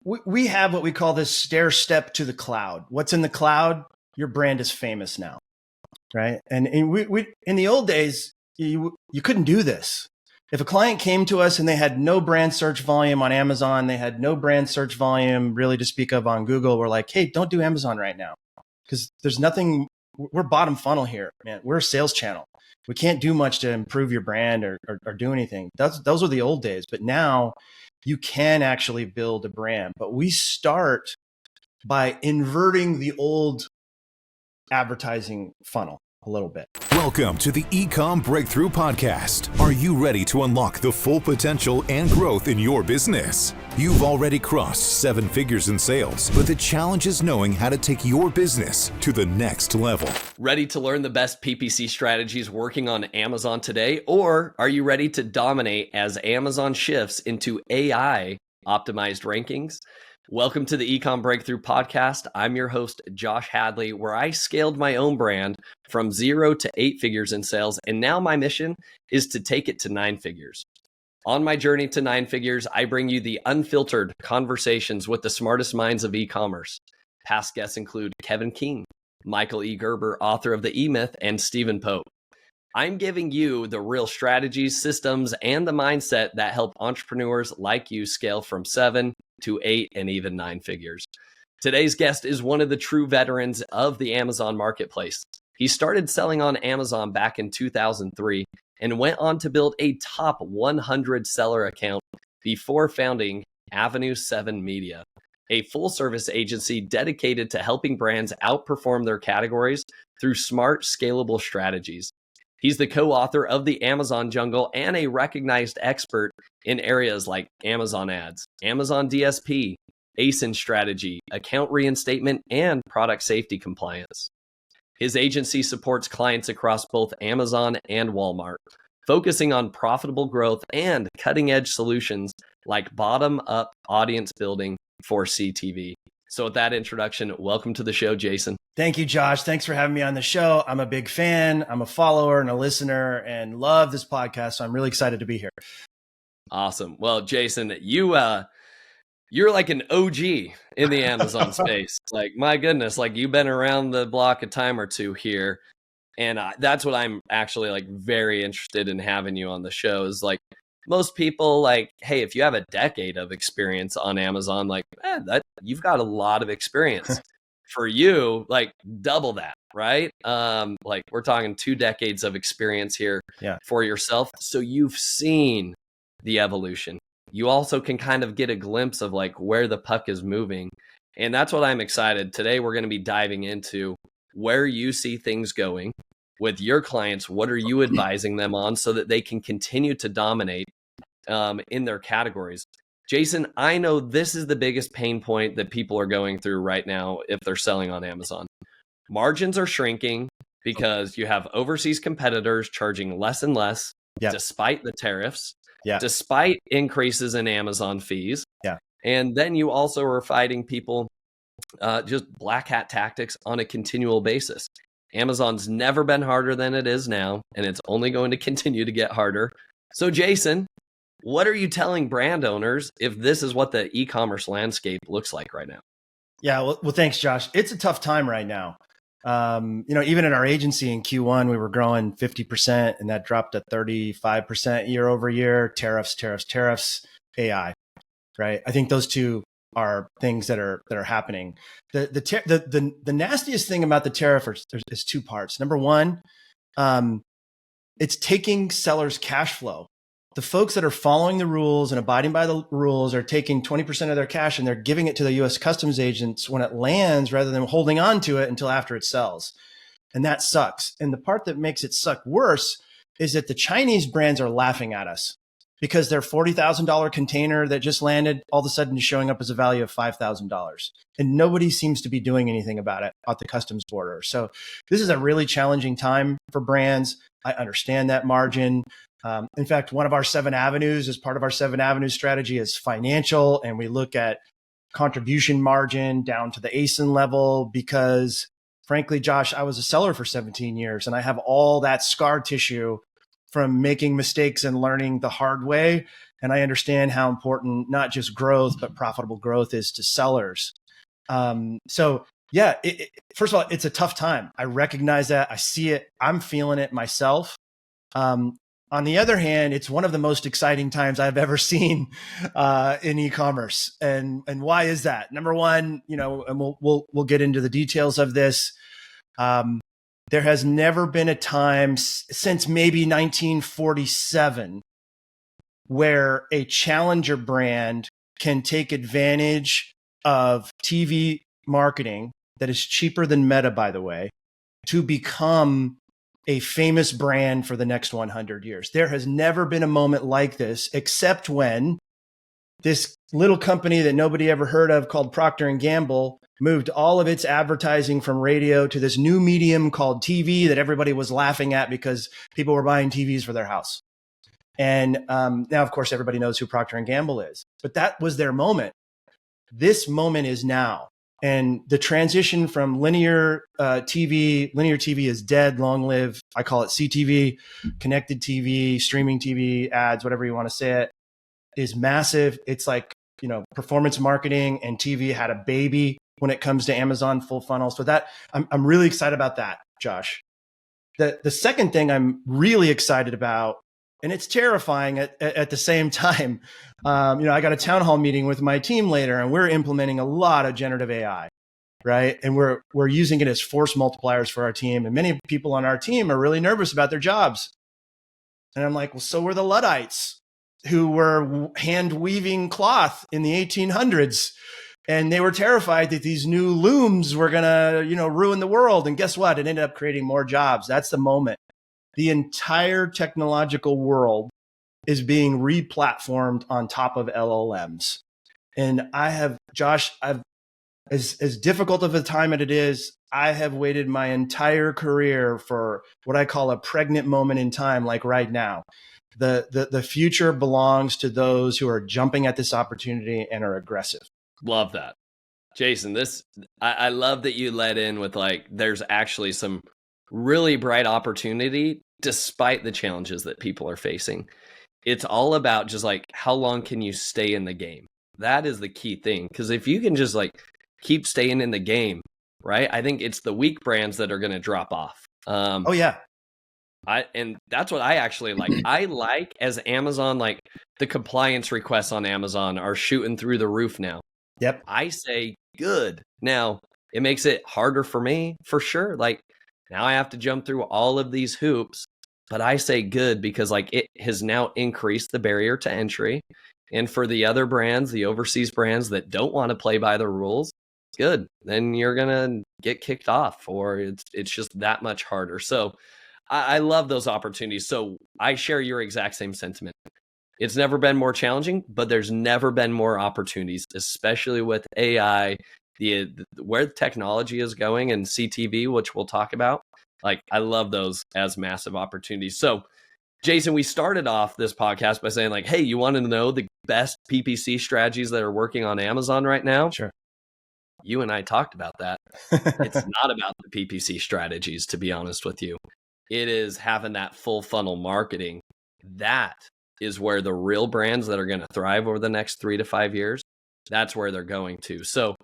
we have what we call this stair step to the cloud. What's in the cloud? Your brand is famous now, right? And we in the old days, you couldn't do this. If a client came to us and they had no brand search volume on Amazon, they had no brand search volume really to speak of on Google, we're like, hey, don't do Amazon right now because there's nothing. We're bottom funnel here, man. We're a sales channel. We can't do much to improve your brand or do anything. Those were the old days, but now you can actually build a brand. But we start by inverting the old advertising funnel a little bit. Welcome to the Ecomm Breakthrough Podcast. Are you ready to unlock the full potential and growth in your business? You've already crossed 7 figures in sales, but the challenge is knowing how to take your business to the next level. Ready to learn the best PPC strategies working on Amazon today? Or are you ready to dominate as Amazon shifts into AI optimized rankings? Welcome to the Ecomm Breakthrough Podcast. I'm your host, Josh Hadley, where I scaled my own brand from 0 to 8 figures in sales. And now my mission is to take it to 9 figures. On my journey to 9 figures, I bring you the unfiltered conversations with the smartest minds of e-commerce. Past guests include Kevin King, Michael E. Gerber, author of The E-Myth, and Stephen Pope. I'm giving you the real strategies, systems, and the mindset that help entrepreneurs like you scale from 7 to 8 and even 9 figures. Today's guest is one of the true veterans of the Amazon marketplace. He started selling on Amazon back in 2003 and went on to build a top 100 seller account before founding Avenue 7 Media, a full-service agency dedicated to helping brands outperform their categories through smart, scalable strategies. He's the co-author of The Amazon Jungle and a recognized expert in areas like Amazon Ads, Amazon DSP, ASIN strategy, account reinstatement, and product safety compliance. His agency supports clients across both Amazon and Walmart, focusing on profitable growth and cutting-edge solutions like bottom-up audience building for CTV. So with that introduction, welcome to the show, Jason. Thank you, Josh. Thanks for having me on the show. I'm a big fan. I'm a follower and a listener and love this podcast. So I'm really excited to be here. Awesome. Well, Jason, you're like an OG in the Amazon space. Like, my goodness, like you've been around the block a time or two here. And that's what I'm actually like very interested in having you on the show is like most people like, hey, if you have a decade of experience on Amazon, like that you've got a lot of experience. For you, like double that, right? Like we're talking 2 decades of experience here for yourself. So you've seen the evolution. You also can kind of get a glimpse of like where the puck is moving. And that's what I'm excited. Today, we're going to be diving into where you see things going with your clients. What are you advising them on so that they can continue to dominate in their categories? Jason, I know this is the biggest pain point that people are going through right now if they're selling on Amazon. Margins are shrinking because you have overseas competitors charging less and less despite the tariffs, despite increases in Amazon fees. And then you also are fighting people just black hat tactics on a continual basis. Amazon's never been harder than it is now, and it's only going to continue to get harder. So Jason, what are you telling brand owners if this is what the e-commerce landscape looks like right now? Yeah, well, thanks, Josh. It's a tough time right now. Even in our agency in Q1, we were growing 50%, and that dropped to 35% year over year. Tariffs, AI, right? I think those two are things that are happening. The nastiest thing about the tariff is 2 parts. Number one, it's taking sellers' cash flow. The folks that are following the rules and abiding by the rules are taking 20% of their cash and they're giving it to the U.S. customs agents when it lands rather than holding on to it until after it sells. And that sucks. And the part that makes it suck worse is that the Chinese brands are laughing at us because their $40,000 container that just landed all of a sudden is showing up as a value of $5,000. And nobody seems to be doing anything about it at the customs border. So this is a really challenging time for brands. I understand that margin. In fact, one of our 7 avenues as part of our 7 avenues strategy is financial. And we look at contribution margin down to the ASIN level because frankly, Josh, I was a seller for 17 years and I have all that scar tissue from making mistakes and learning the hard way. And I understand how important not just growth, but profitable growth is to sellers. So yeah, first of all, it's a tough time. I recognize that. I see it. I'm feeling it myself. On the other hand, it's one of the most exciting times I've ever seen in e-commerce. And why is that? Number one, and we'll get into the details of this. There has never been a time since maybe 1947 where a challenger brand can take advantage of TV marketing that is cheaper than Meta, by the way, to become a famous brand for the next 100 years. There has never been a moment like this, except when this little company that nobody ever heard of called Procter & Gamble moved all of its advertising from radio to this new medium called TV that everybody was laughing at because people were buying TVs for their house. And now, of course, everybody knows who Procter & Gamble is. But that was their moment. This moment is now. And the transition from linear TV is dead, long live. I call it CTV, connected TV, streaming TV, ads, whatever you want to say it, is massive. It's like, performance marketing and TV had a baby when it comes to Amazon full funnel. So that I'm really excited about that, Josh. The second thing I'm really excited about, and it's terrifying at the same time. I got a town hall meeting with my team later, and we're implementing a lot of generative AI, right? And we're using it as force multipliers for our team. And many people on our team are really nervous about their jobs. And I'm like, well, so were the Luddites who were hand weaving cloth in the 1800s. And they were terrified that these new looms were going to, ruin the world. And guess what? It ended up creating more jobs. That's the moment. The entire technological world is being re-platformed on top of LLMs. And Josh, as difficult of a time as it is, I have waited my entire career for what I call a pregnant moment in time, like right now. The future belongs to those who are jumping at this opportunity and are aggressive. Love that. Jason, I love that you led in with there's actually some really bright opportunity despite the challenges that people are facing. It's all about just how long can you stay in the game? That is the key thing. Because if you can just keep staying in the game, right? I think it's the weak brands that are going to drop off. Oh yeah. And that's what I actually like. I like as Amazon, the compliance requests on Amazon are shooting through the roof now. Yep. I say good. Now, it makes it harder for me, for sure. Now I have to jump through all of these hoops, but I say good because it has now increased the barrier to entry. And for the other brands, the overseas brands that don't want to play by the rules, good. Then you're going to get kicked off, or it's just that much harder. So I love those opportunities. So I share your exact same sentiment. It's never been more challenging, but there's never been more opportunities, especially with AI, where the technology is going, and CTV, which we'll talk about. I love those as massive opportunities. So Jason, we started off this podcast by saying hey, you want to know the best PPC strategies that are working on Amazon right now? Sure. You and I talked about that. It's not about the PPC strategies, to be honest with you. It is having that full funnel marketing. That is where the real brands that are going to thrive over the next 3 to 5 years, that's where they're going to. So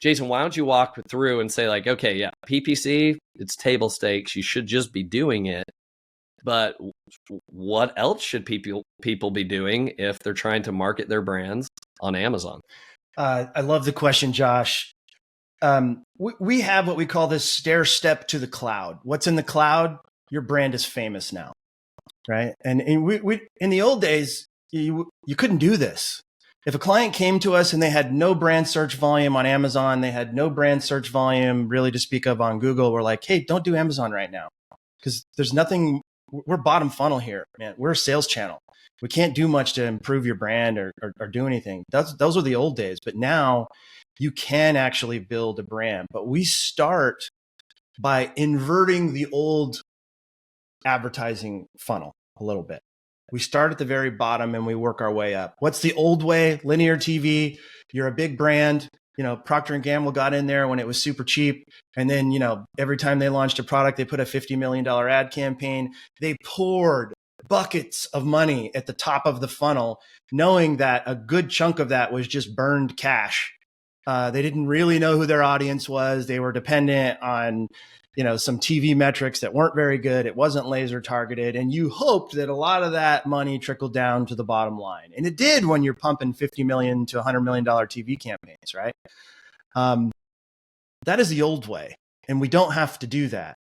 Jason, why don't you walk through and say okay, yeah, PPC, it's table stakes. You should just be doing it. But what else should people be doing if they're trying to market their brands on Amazon? I love the question, Josh. We have what we call this stair step to the cloud. What's in the cloud? Your brand is famous now, right? And we in the old days, you couldn't do this. If a client came to us and they had no brand search volume on Amazon, they had no brand search volume really to speak of on Google, we're like, hey, don't do Amazon right now because there's nothing. We're bottom funnel here, man. We're a sales channel. We can't do much to improve your brand or do anything. Those were the old days. But now you can actually build a brand. But we start by inverting the old advertising funnel a little bit. We start at the very bottom and we work our way up. What's the old way? Linear TV. You're a big brand. Procter & Gamble got in there when it was super cheap. And then, every time they launched a product, they put a $50 million ad campaign. They poured buckets of money at the top of the funnel, knowing that a good chunk of that was just burned cash. They didn't really know who their audience was. They were dependent on, some TV metrics that weren't very good. It wasn't laser targeted. And you hoped that a lot of that money trickled down to the bottom line. And it did when you're pumping $50 million to $100 million TV campaigns, right? That is the old way. And we don't have to do that.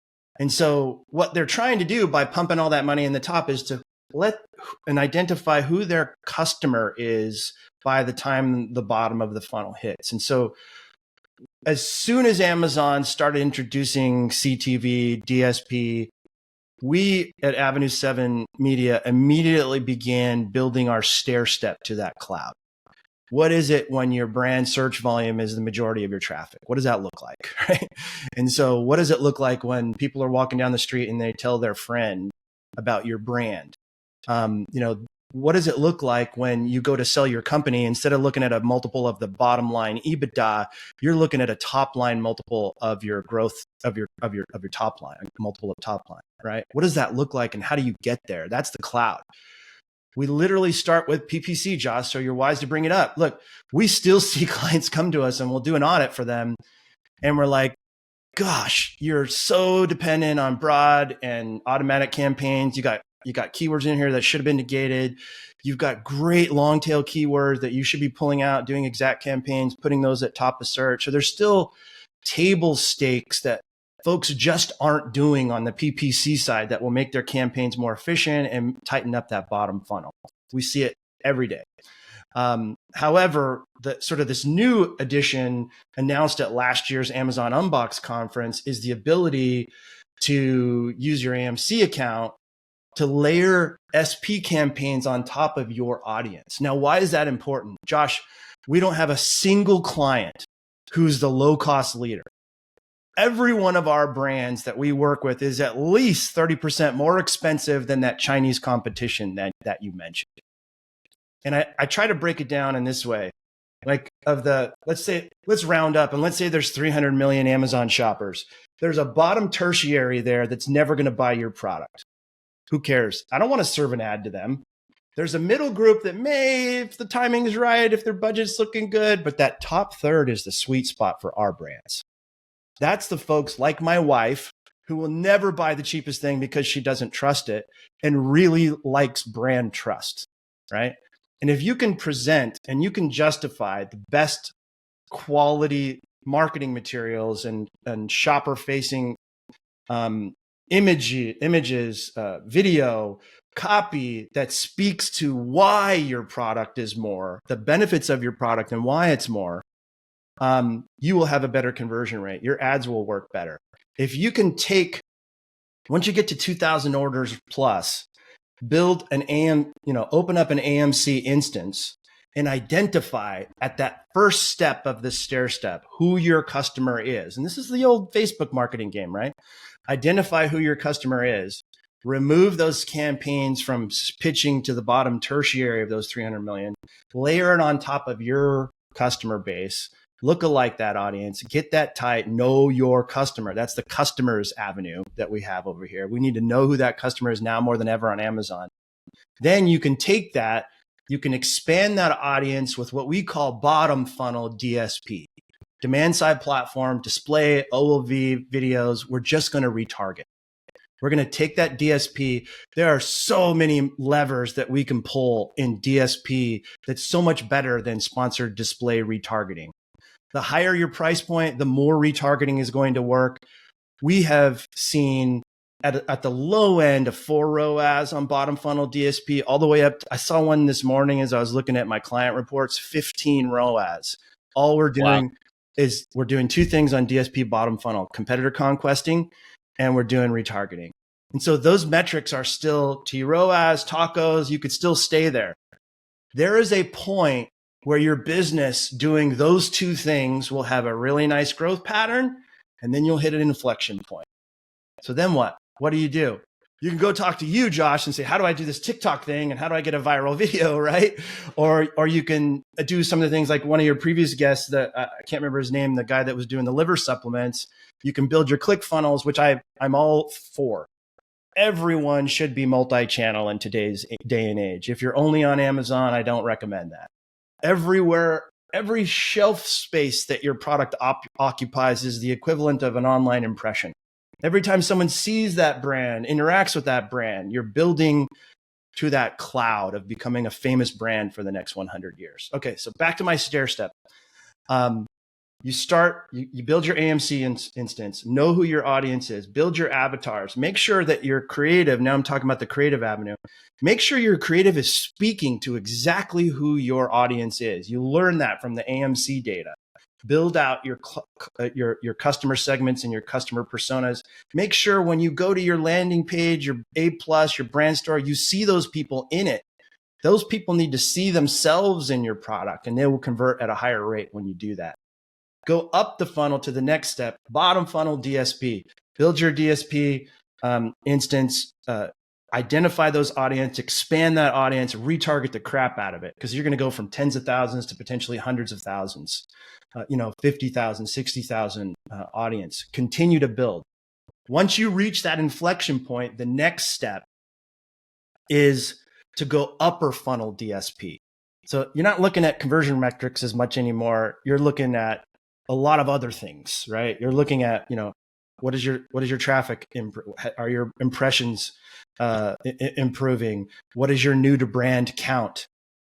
And so what they're trying to do by pumping all that money in the top is to let and identify who their customer is by the time the bottom of the funnel hits. And so as soon as Amazon started introducing CTV, DSP, we at Avenue 7 Media immediately began building our stair step to that cloud. What is it when your brand search volume is the majority of your traffic? What does that look like, right? And so what does it look like when people are walking down the street and they tell their friend about your brand? What does it look like when you go to sell your company, instead of looking at a multiple of the bottom line EBITDA, you're looking at a top line multiple of your growth of your top line, multiple of top line, right? What does that look like and how do you get there? That's the cloud. We literally start with PPC, Josh, so you're wise to bring it up. Look, we still see clients come to us and we'll do an audit for them. And we're like, gosh, you're so dependent on broad and automatic campaigns. You got keywords in here that should have been negated. You've got great long tail keywords that you should be pulling out, doing exact campaigns, putting those at top of search. So there's still table stakes that folks just aren't doing on the PPC side that will make their campaigns more efficient and tighten up that bottom funnel. We see it every day. However, this new addition announced at last year's Amazon Unbox conference is the ability to use your AMC account to layer SP campaigns on top of your audience. Now, why is that important? Josh, we don't have a single client who's the low-cost leader. Every one of our brands that we work with is at least 30% more expensive than that Chinese competition that you mentioned. And I try to break it down in this way. Like let's round up and let's say there's 300 million Amazon shoppers. There's a bottom tertiary there that's never going to buy your product. Who cares? I don't want to serve an ad to them. There's a middle group that may, if the timing is right, if their budget's looking good, but that top third is the sweet spot for our brands. That's the folks like my wife who will never buy the cheapest thing because she doesn't trust it and really likes brand trust, right? And if you can present and you can justify the best quality marketing materials and shopper facing images, video, copy that speaks to why your product is more, the benefits of your product and why it's more, you will have a better conversion rate. Your ads will work better. If you can once you get to 2,000 orders plus, build open up an AMC instance and identify at that first step of the stair step who your customer is. And this is the old Facebook marketing game, right? Identify who your customer is, remove those campaigns from pitching to the bottom tertiary of those 300 million, layer it on top of your customer base, look alike that audience, get that tight, know your customer. That's the customer's avenue that we have over here. We need to know who that customer is now more than ever on Amazon. Then you can take that, you can expand that audience with what we call bottom funnel DSP. Demand side platform, display, OLV videos, we're just going to retarget. We're going to take that DSP. There are so many levers that we can pull in DSP that's so much better than sponsored display retargeting. The higher your price point, the more retargeting is going to work. We have seen at the low end of 4 ROAS on bottom funnel DSP all the way up. I saw one this morning as I was looking at my client reports, 15 ROAS. All we're doing is we're doing two things on DSP bottom funnel, competitor conquesting, and we're doing retargeting. And so those metrics are still T-ROAS, tacos, you could still stay there. There is a point where your business doing those two things will have a really nice growth pattern, and then you'll hit an inflection point. So then what? What do? You can go talk to you, Josh, and say, how do I do this TikTok thing? And how do I get a viral video, right? Or you can do some of the things like one of your previous guests that I can't remember his name, the guy that was doing the liver supplements. You can build your click funnels, which I'm all for. everyone should be multi-channel in today's day and age. If you're only on Amazon, I don't recommend that. Everywhere, every shelf space that your product occupies is the equivalent of an online impression. Every time someone sees that brand, interacts with that brand, you're building to that cloud of becoming a famous brand for the next 100 years. Okay, so back to my stair step. You build your AMC instance, know who your audience is, build your avatars, make sure that your creative, now I'm talking about the creative avenue, make sure your creative is speaking to exactly who your audience is. You learn that from the AMC data. Build out your customer segments and your customer personas. Make sure when you go to your landing page, your A+, your brand store, you see those people in it. Those people need to see themselves in your product, and they will convert at a higher rate when you do that. Go up the funnel to the next step, bottom funnel DSP. Build your DSP instance, identify those audience, expand that audience, retarget the crap out of it, because you're going to go from tens of thousands to potentially hundreds of thousands, 50,000, 60,000 audience. Continue to build. Once you reach that inflection point, the next step is to go upper funnel DSP. So you're not looking at conversion metrics as much anymore. You're looking at a lot of other things, right? You're looking at, what is your traffic? Are your impressions improving? What is your new to brand count?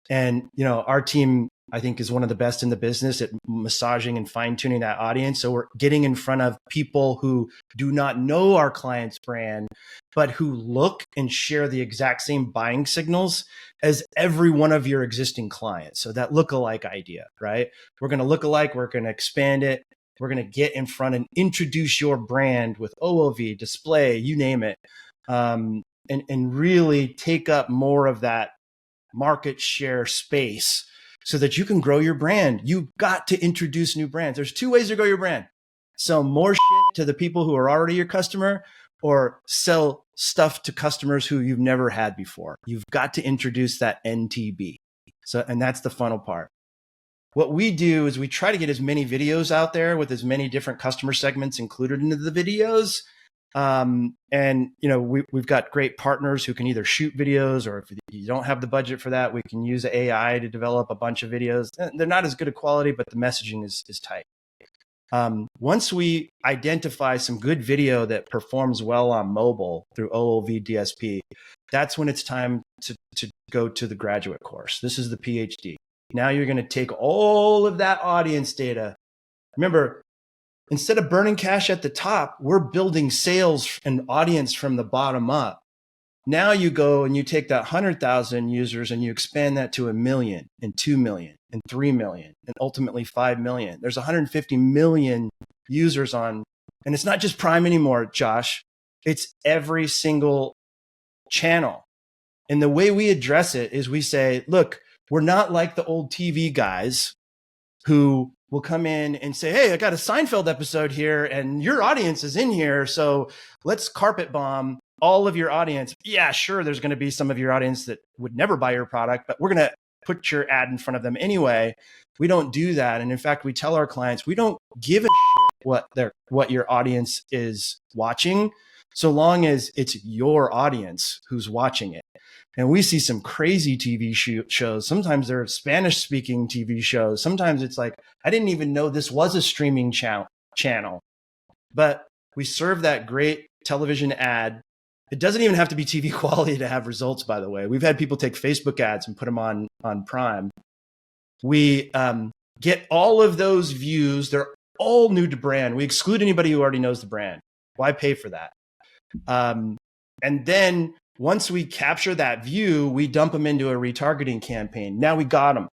And, our team, I think, is one of the best in the business at massaging and fine tuning that audience. So we're getting in front of people who do not know our client's brand, but who look and share the exact same buying signals as every one of your existing clients. So that lookalike idea, right? We're going to look alike. We're going to expand it. We're going to get in front and introduce your brand with OOV, display, you name it, and really take up more of that market share space so that you can grow your brand. You've got to introduce new brands. There's two ways to grow your brand. Sell more shit to the people who are already your customer, or sell stuff to customers who you've never had before. You've got to introduce that NTB. And that's the funnel part. What we do is we try to get as many videos out there with as many different customer segments included into the videos. We've got great partners who can either shoot videos, or if you don't have the budget for that, we can use AI to develop a bunch of videos. They're not as good a quality, but the messaging is tight. Once we identify some good video that performs well on mobile through OOV DSP, that's when it's time to go to the graduate course. This is the PhD. Now you're going to take all of that audience data. Remember, instead of burning cash at the top, we're building sales and audience from the bottom up. Now you go and you take that 100,000 users and you expand that to 1 million and 2 million and 3 million and ultimately 5 million. There's 150 million users on, and it's not just Prime anymore, Josh. It's every single channel. And the way we address it is we say, look, we're not like the old TV guys who will come in and say, hey, I got a Seinfeld episode here and your audience is in here. So let's carpet bomb all of your audience. Yeah, sure. There's going to be some of your audience that would never buy your product, but we're going to put your ad in front of them anyway. We don't do that. And in fact, we tell our clients, we don't give a shit what your audience is watching, so long as it's your audience who's watching it. And we see some crazy TV shows. Sometimes they're Spanish speaking TV shows. Sometimes it's like, I didn't even know this was a streaming channel, but we serve that great television ad. It doesn't even have to be TV quality to have results, by the way. We've had people take Facebook ads and put them on Prime. We get all of those views. They're all new to brand. We exclude anybody who already knows the brand. Why pay for that? And then once we capture that view, we dump them into a retargeting campaign. Now we got them.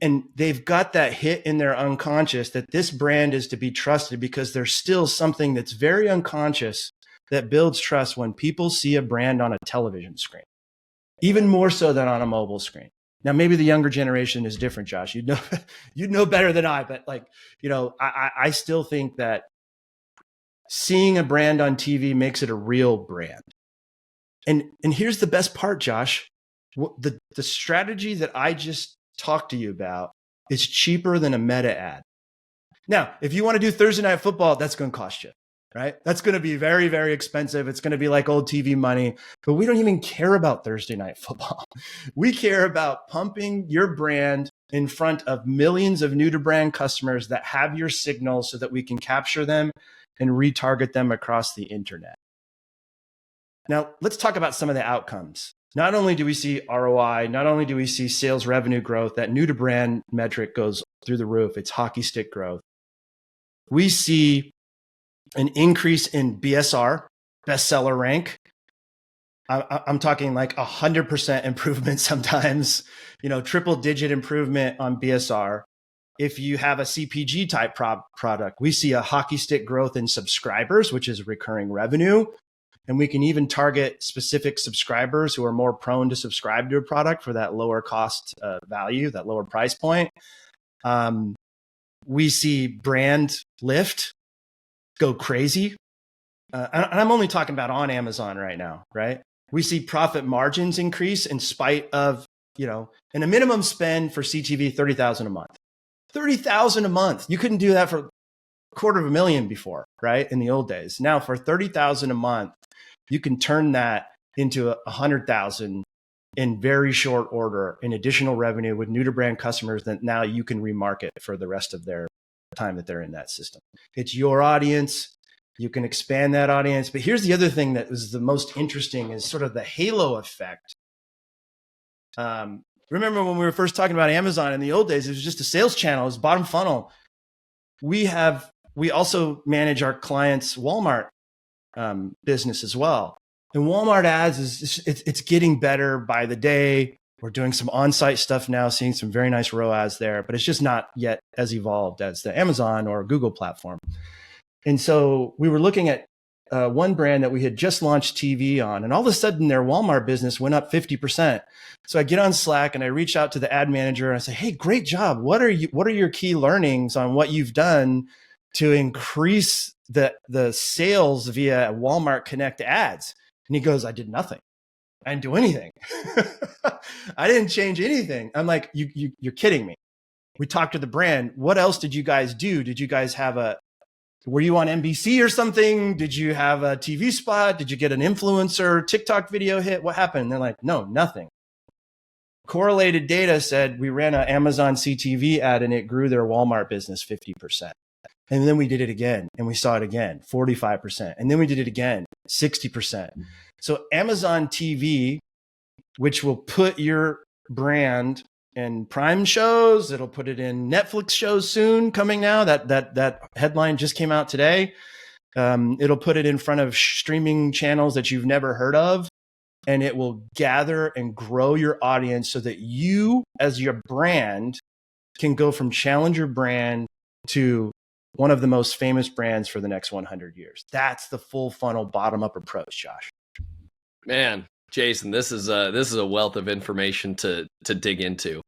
And they've got that hit in their unconscious that this brand is to be trusted, because there's still something that's very unconscious that builds trust when people see a brand on a television screen, even more so than on a mobile screen. Now, maybe the younger generation is different, Josh. You'd know better than I, but I still think that seeing a brand on TV makes it a real brand. And here's the best part, Josh. The strategy that I just talked to you about is cheaper than a Meta ad. Now, if you want to do Thursday Night Football, that's going to cost you. right? That's going to be very, very expensive. It's going to be like old TV money, but we don't even care about Thursday night football. We care about pumping your brand in front of millions of new to brand customers that have your signal so that we can capture them and retarget them across the internet. Now, let's talk about some of the outcomes. Not only do we see ROI, not only do we see sales revenue growth, that new to brand metric goes through the roof. It's hockey stick growth. We see an increase in BSR, bestseller rank. I'm talking like 100% improvement sometimes, triple digit improvement on BSR. If you have a CPG type product, we see a hockey stick growth in subscribers, which is recurring revenue. And we can even target specific subscribers who are more prone to subscribe to a product for that lower cost value, that lower price point. We see brand lift go crazy. And I'm only talking about on Amazon right now, right? We see profit margins increase in spite of, and a minimum spend for CTV, $30,000 a month. $30,000 a month. You couldn't do that for $250,000 before, right? In the old days. Now for $30,000 a month, you can turn that into $100,000 in very short order in additional revenue with new to brand customers that now you can remarket for the rest of their time that they're in that system. It's your audience. You can expand that audience. But here's the other thing that was the most interesting is sort of the halo effect. Remember when we were first talking about Amazon in the old days, it was just a sales channel, it was bottom funnel. We also manage our clients' Walmart business as well. And Walmart ads it's getting better by the day. We're doing some on-site stuff now, seeing some very nice ROAS there, but it's just not yet as evolved as the Amazon or Google platform. And so we were looking at one brand that we had just launched TV on, and all of a sudden their Walmart business went up 50%. So I get on Slack and I reach out to the ad manager and I say, "Hey, great job. What are your key learnings on what you've done to increase the sales via Walmart Connect ads?" And he goes, "I did nothing. I didn't do anything. I didn't change anything." I'm like, you're kidding me. We talked to the brand. What else did you guys do? Did you guys have were you on NBC or something? Did you have a TV spot? Did you get an influencer TikTok video hit? What happened? And they're like, "No, nothing." Correlated data said we ran an Amazon CTV ad and it grew their Walmart business 50%. And then we did it again and we saw it again, 45%. And then we did it again, 60%. So Amazon TV, which will put your brand in Prime shows, it'll put it in Netflix shows soon coming now. That headline just came out today. It'll put it in front of streaming channels that you've never heard of. And it will gather and grow your audience so that you as your brand can go from challenger brand to one of the most famous brands for the next 100 years. That's the full funnel bottom up approach, Josh. Man, Jason, this is a wealth of information to dig into.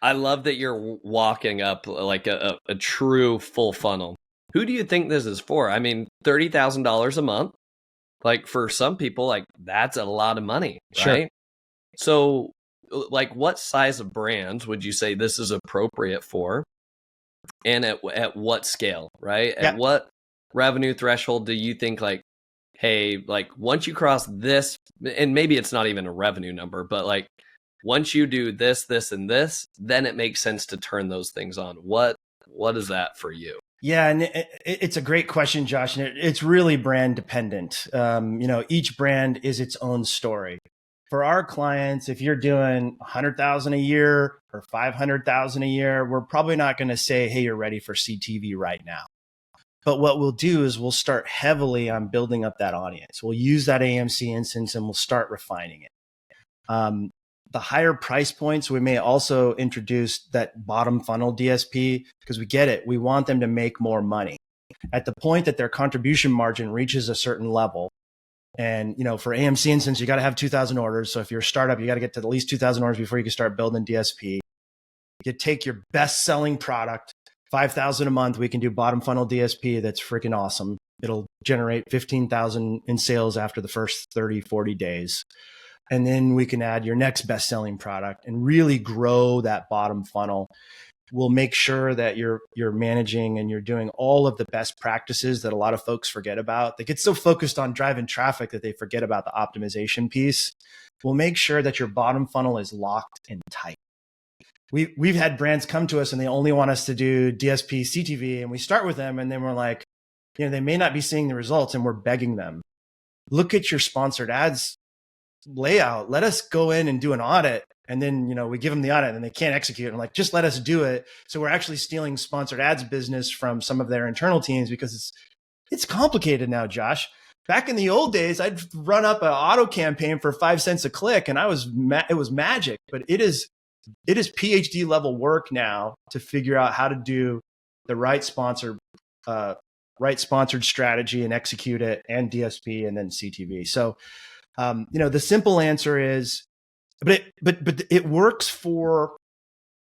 I love that you're walking up like a true full funnel. Who do you think this is for? I mean, $30,000 a month, like for some people, like that's a lot of money, right? Sure. So like what size of brands would you say this is appropriate for? And at what scale, right? Yeah. At what revenue threshold do you think like, hey, like once you cross this, and maybe it's not even a revenue number, but like once you do this, this, and this, then it makes sense to turn those things on. What is that for you? Yeah, and it's a great question, Josh, and it's really brand dependent. Each brand is its own story. For our clients, if you're doing $100,000 a year or $500,000 a year, we're probably not going to say, "Hey, you're ready for CTV right now." But what we'll do is we'll start heavily on building up that audience. We'll use that AMC instance and we'll start refining it. The higher price points, we may also introduce that bottom funnel DSP because we get it. We want them to make more money. At the point that their contribution margin reaches a certain level, and for AMC instance, you got to have 2,000 orders. So if you're a startup, you got to get to at least 2,000 orders before you can start building DSP. You take your best selling product, 5,000 a month. We can do bottom funnel DSP. That's freaking awesome. It'll generate 15,000 in sales after the first 30, 40 days. And then we can add your next best selling product and really grow that bottom funnel. We'll make sure that you're managing and you're doing all of the best practices that a lot of folks forget about. They get so focused on driving traffic that they forget about the optimization piece. We'll make sure that your bottom funnel is locked and tight. We've had brands come to us and they only want us to do DSP, CTV, and we start with them and then we're like, they may not be seeing the results and we're begging them, look at your sponsored ads layout. Let us go in and do an audit. And then, we give them the audit and they can't execute. And just let us do it. So we're actually stealing sponsored ads business from some of their internal teams because it's complicated now, Josh. Back in the old days, I'd run up an auto campaign for 5 cents a click and it was magic, but it is PhD level work now to figure out how to do the right sponsored strategy and execute it, and DSP and then CTV. So, the simple answer is, but it works for,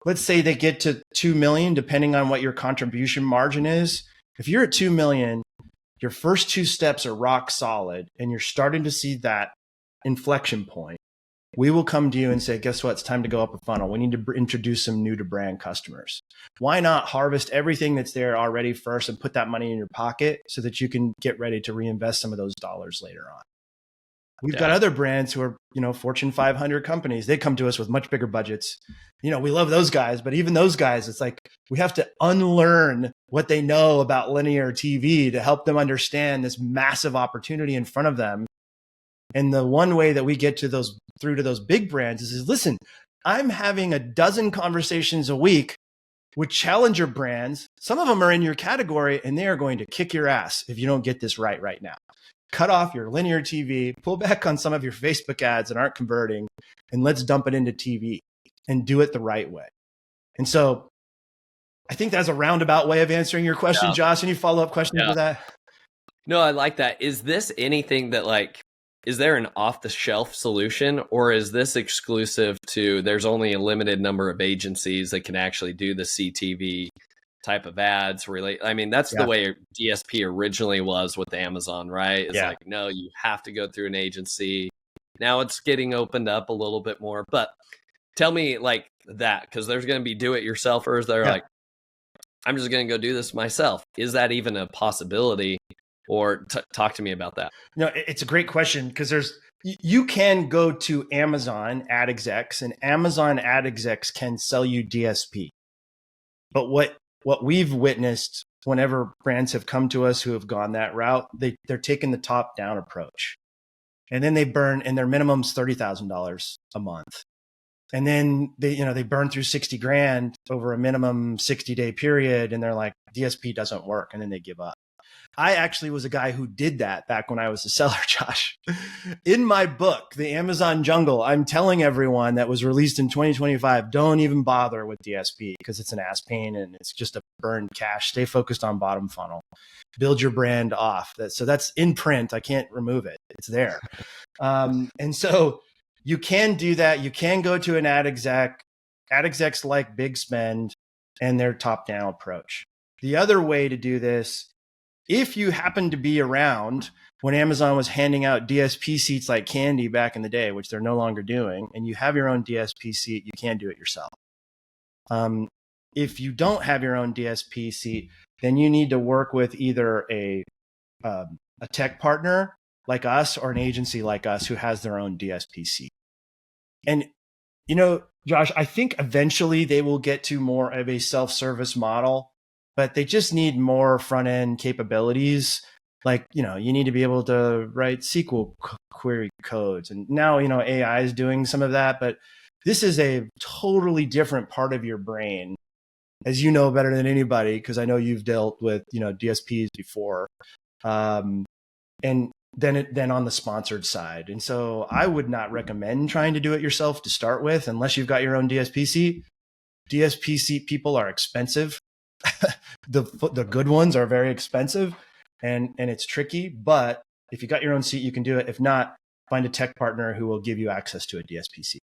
let's say they get to 2 million, depending on what your contribution margin is. If you're at 2 million, your first 2 steps are rock solid and you're starting to see that inflection point. We will come to you and say, guess what? It's time to go up a funnel. We need to introduce some new to brand customers. Why not harvest everything that's there already first and put that money in your pocket so that you can get ready to reinvest some of those dollars later on? We've got other brands who are, Fortune 500 companies. They come to us with much bigger budgets. We love those guys, but even those guys, it's like we have to unlearn what they know about linear TV to help them understand this massive opportunity in front of them. And the one way that we get to through to those big brands is listen, I'm having a dozen conversations a week with challenger brands. Some of them are in your category and they are going to kick your ass if you don't get this right now. Cut off your linear TV, pull back on some of your Facebook ads that aren't converting, and let's dump it into TV and do it the right way. And so I think that's a roundabout way of answering your question, Josh. Any follow-up questions to that? No, I like that. Is this anything that is there an off-the-shelf solution, or is this exclusive to, there's only a limited number of agencies that can actually do the CTV type of ads? That's the way DSP originally was with Amazon, right? It's no, you have to go through an agency. Now it's getting opened up a little bit more, but tell me that, because there's going to be do-it-yourselfers that are I'm just going to go do this myself. Is that even a possibility? Or talk to me about that. No, it's a great question, because you can go to Amazon ad execs and Amazon ad execs can sell you DSP. But what we've witnessed whenever brands have come to us who have gone that route, they're taking the top down approach. And then they burn, and their minimum's $30,000 a month. And then they burn through 60 grand over a minimum 60-day period. And they're like, DSP doesn't work. And then they give up. I actually was a guy who did that back when I was a seller, Josh. In my book, The Amazon Jungle, I'm telling everyone that was released in 2025, don't even bother with DSP because it's an ass pain and it's just a burned cash. Stay focused on bottom funnel. Build your brand off. So that's in print. I can't remove it. It's there. And so you can do that. You can go to an ad exec. Ad execs like big spend and their top-down approach. The other way to do this, if you happen to be around when Amazon was handing out DSP seats like candy back in the day, which they're no longer doing, and you have your own DSP seat, you can do it yourself. If you don't have your own DSP seat, then you need to work with either a tech partner like us or an agency like us who has their own DSP seat. And, Josh, I think eventually they will get to more of a self-service model, but they just need more front-end capabilities. You need to be able to write SQL query codes. And now, AI is doing some of that, but this is a totally different part of your brain, as you know better than anybody, because I know you've dealt with, DSPs before. And then on the sponsored side. And so I would not recommend trying to do it yourself to start with, unless you've got your own DSP seat. DSP seat people are expensive. The good ones are very expensive and it's tricky, but if you got your own seat, you can do it. If not, find a tech partner who will give you access to a DSP seat.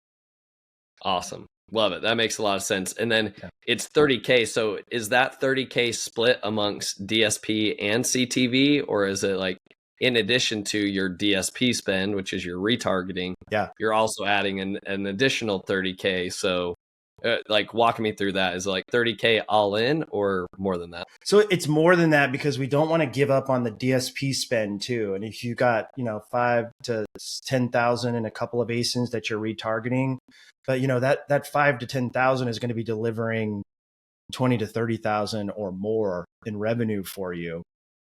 Awesome. Love it. That makes a lot of sense. And then it's $30K. So is that $30K split amongst DSP and CTV, or is it in addition to your DSP spend, which is your retargeting, you're also adding an additional $30K? So Like walk me through that. Is it like 30K all in or more than that? So it's more than that because we don't want to give up on the DSP spend too. And if you got, 5 to 10,000 and a couple of ASINs that you're retargeting, but that 5 to 10,000 is going to be delivering 20 to 30,000 or more in revenue for you.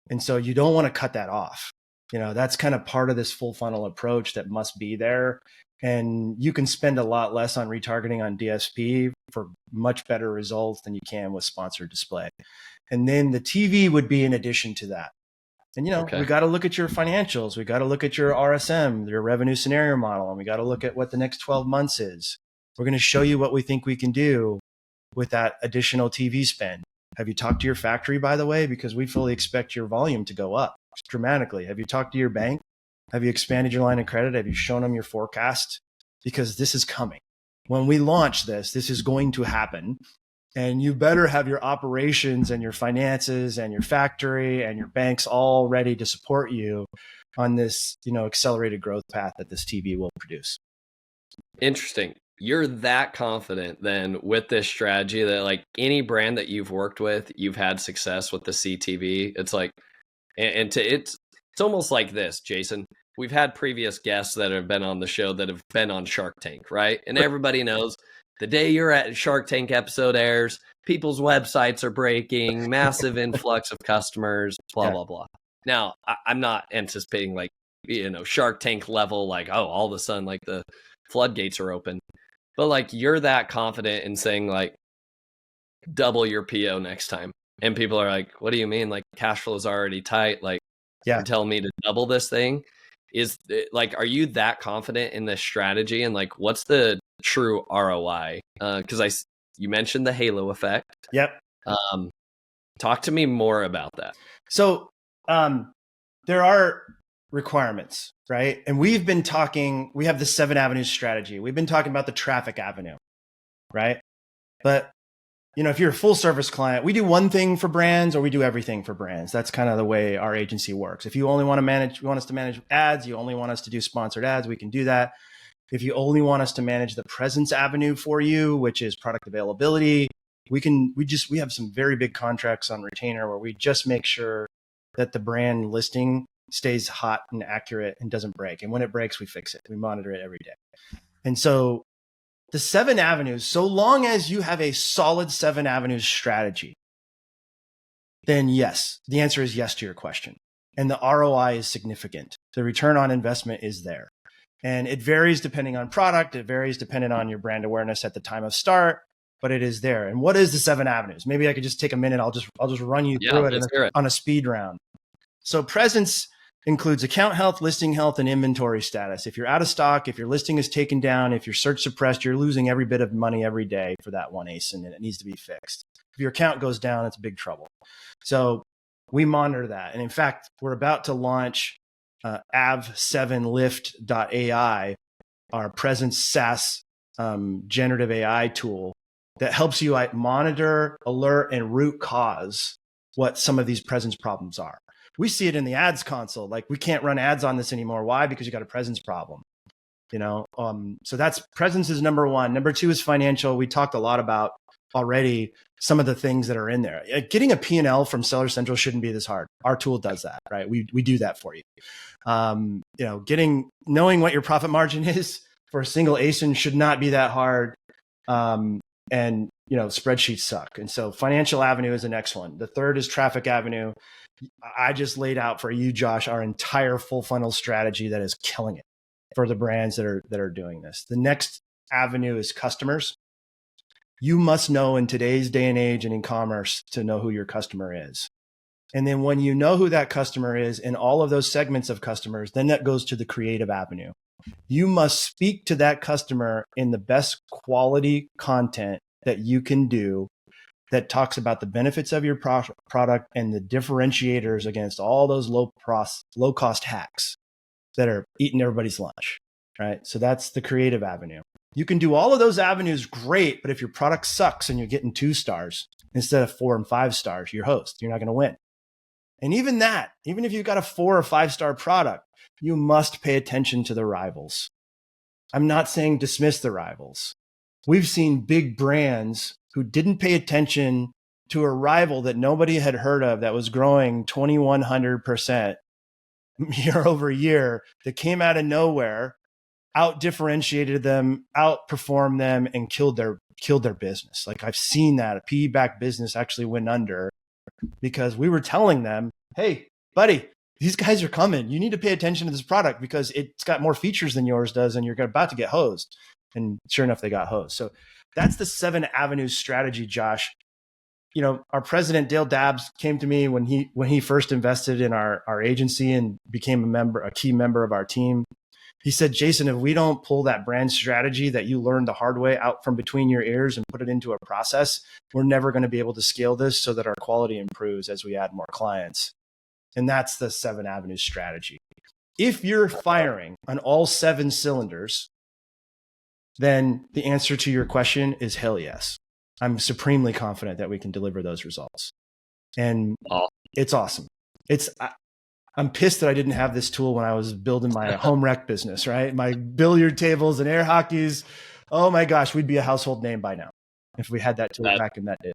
And so you don't want to cut that off. That's kind of part of this full funnel approach that must be there. And you can spend a lot less on retargeting on DSP for much better results than you can with sponsored display. And then the TV would be in addition to that. And, we got to look at your financials. We got to look at your RSM, your revenue scenario model, and we got to look at what the next 12 months is. We're going to show you what we think we can do with that additional TV spend. Have you talked to your factory, by the way? Because we fully expect your volume to go up dramatically. Have you talked to your bank? Have you expanded your line of credit? Have you shown them your forecast? Because this is coming. When we launch this is going to happen. And you better have your operations and your finances and your factory and your banks all ready to support you on this, accelerated growth path that this TV will produce. Interesting. You're that confident then with this strategy that like any brand that you've worked with, you've had success with the CTV. It's like, it's almost like this, Jason. We've had previous guests that have been on the show that have been on Shark Tank, right? And everybody knows the day you're at Shark Tank episode airs, people's websites are breaking, massive influx of customers, blah, blah, blah. Now, I'm not anticipating like, Shark Tank level, like, oh, all of a sudden, like the floodgates are open. But like, you're that confident in saying like, double your PO next time. And people are like, what do you mean? Like cash flow is already tight. Like, you're telling me to double this thing? Is like, are you that confident in this strategy? And like, what's the true ROI? Because you mentioned the halo effect. Yep. Talk to me more about that. So there are requirements, right? And we have the 7 avenues strategy. We've been talking about the traffic avenue, right? But if you're a full service client, we do one thing for brands or we do everything for brands. That's kind of the way our agency works. If you only want us to manage ads, you only want us to do sponsored ads, we can do that. If you only want us to manage the presence avenue for you, which is product availability, we have some very big contracts on retainer where we just make sure that the brand listing stays hot and accurate and doesn't break. And when it breaks, we fix it. We monitor it every day. And so the 7 avenues, so long as you have a solid 7 avenues strategy, then yes, the answer is yes to your question. And the ROI is significant. The return on investment is there. And it varies depending on product. It varies depending on your brand awareness at the time of start, but it is there. And what is the 7 avenues? Maybe I could just take a minute. I'll just run you through it on a speed round. So presence includes account health, listing health, and inventory status. If you're out of stock, if your listing is taken down, if you're search suppressed, you're losing every bit of money every day for that one ASIN, and it needs to be fixed. If your account goes down, it's big trouble. So we monitor that. And in fact, we're about to launch av7lift.ai, our presence SaaS generative AI tool that helps you monitor, alert, and root cause what some of these presence problems are. We see it in the ads console. Like we can't run ads on this anymore. Why? Because you got a presence problem. So that's presence is number 1. Number 2 is financial. We talked a lot about already some of the things that are in there. Getting a P&L from Seller Central shouldn't be this hard. Our tool does that, right? We do that for you. Knowing what your profit margin is for a single ASIN should not be that hard. And spreadsheets suck. And so financial avenue is the next one. The third is traffic avenue. I just laid out for you, Josh, our entire full funnel strategy that is killing it for the brands that are doing this. The next avenue is customers. You must know in today's day and age and in commerce to know who your customer is. And then when you know who that customer is in all of those segments of customers, then that goes to the creative avenue. You must speak to that customer in the best quality content that you can do that talks about the benefits of your product and the differentiators against all those low cost hacks that are eating everybody's lunch, right? So that's the creative avenue. You can do all of those avenues great, but if your product sucks and you're getting 2 stars instead of 4 and 5 stars, you're not going to win. And even if you've got a 4 or 5 star product, you must pay attention to the rivals. I'm not saying dismiss the rivals, we've seen big brands who didn't pay attention to a rival that nobody had heard of that was growing 2,100% year over year, that came out of nowhere, out differentiated them, outperformed them, and killed their business. Like, I've seen that a PE-backed business actually went under because we were telling them, hey, buddy, these guys are coming. You need to pay attention to this product because it's got more features than yours does, and you're about to get hosed. And sure enough, they got hosed. So that's the 7 avenues strategy, Josh. Our president, Dale Dabbs, came to me when he first invested in our agency and became a key member of our team. He said, Jason, if we don't pull that brand strategy that you learned the hard way out from between your ears and put it into a process, we're never going to be able to scale this so that our quality improves as we add more clients. And that's the 7 avenues strategy. If you're firing on all 7 cylinders, then the answer to your question is hell yes. I'm supremely confident that we can deliver those results. And it's awesome. I'm pissed that I didn't have this tool when I was building my home rec business, right? My billiard tables and air hockeys. Oh my gosh, we'd be a household name by now if we had that tool back in that day.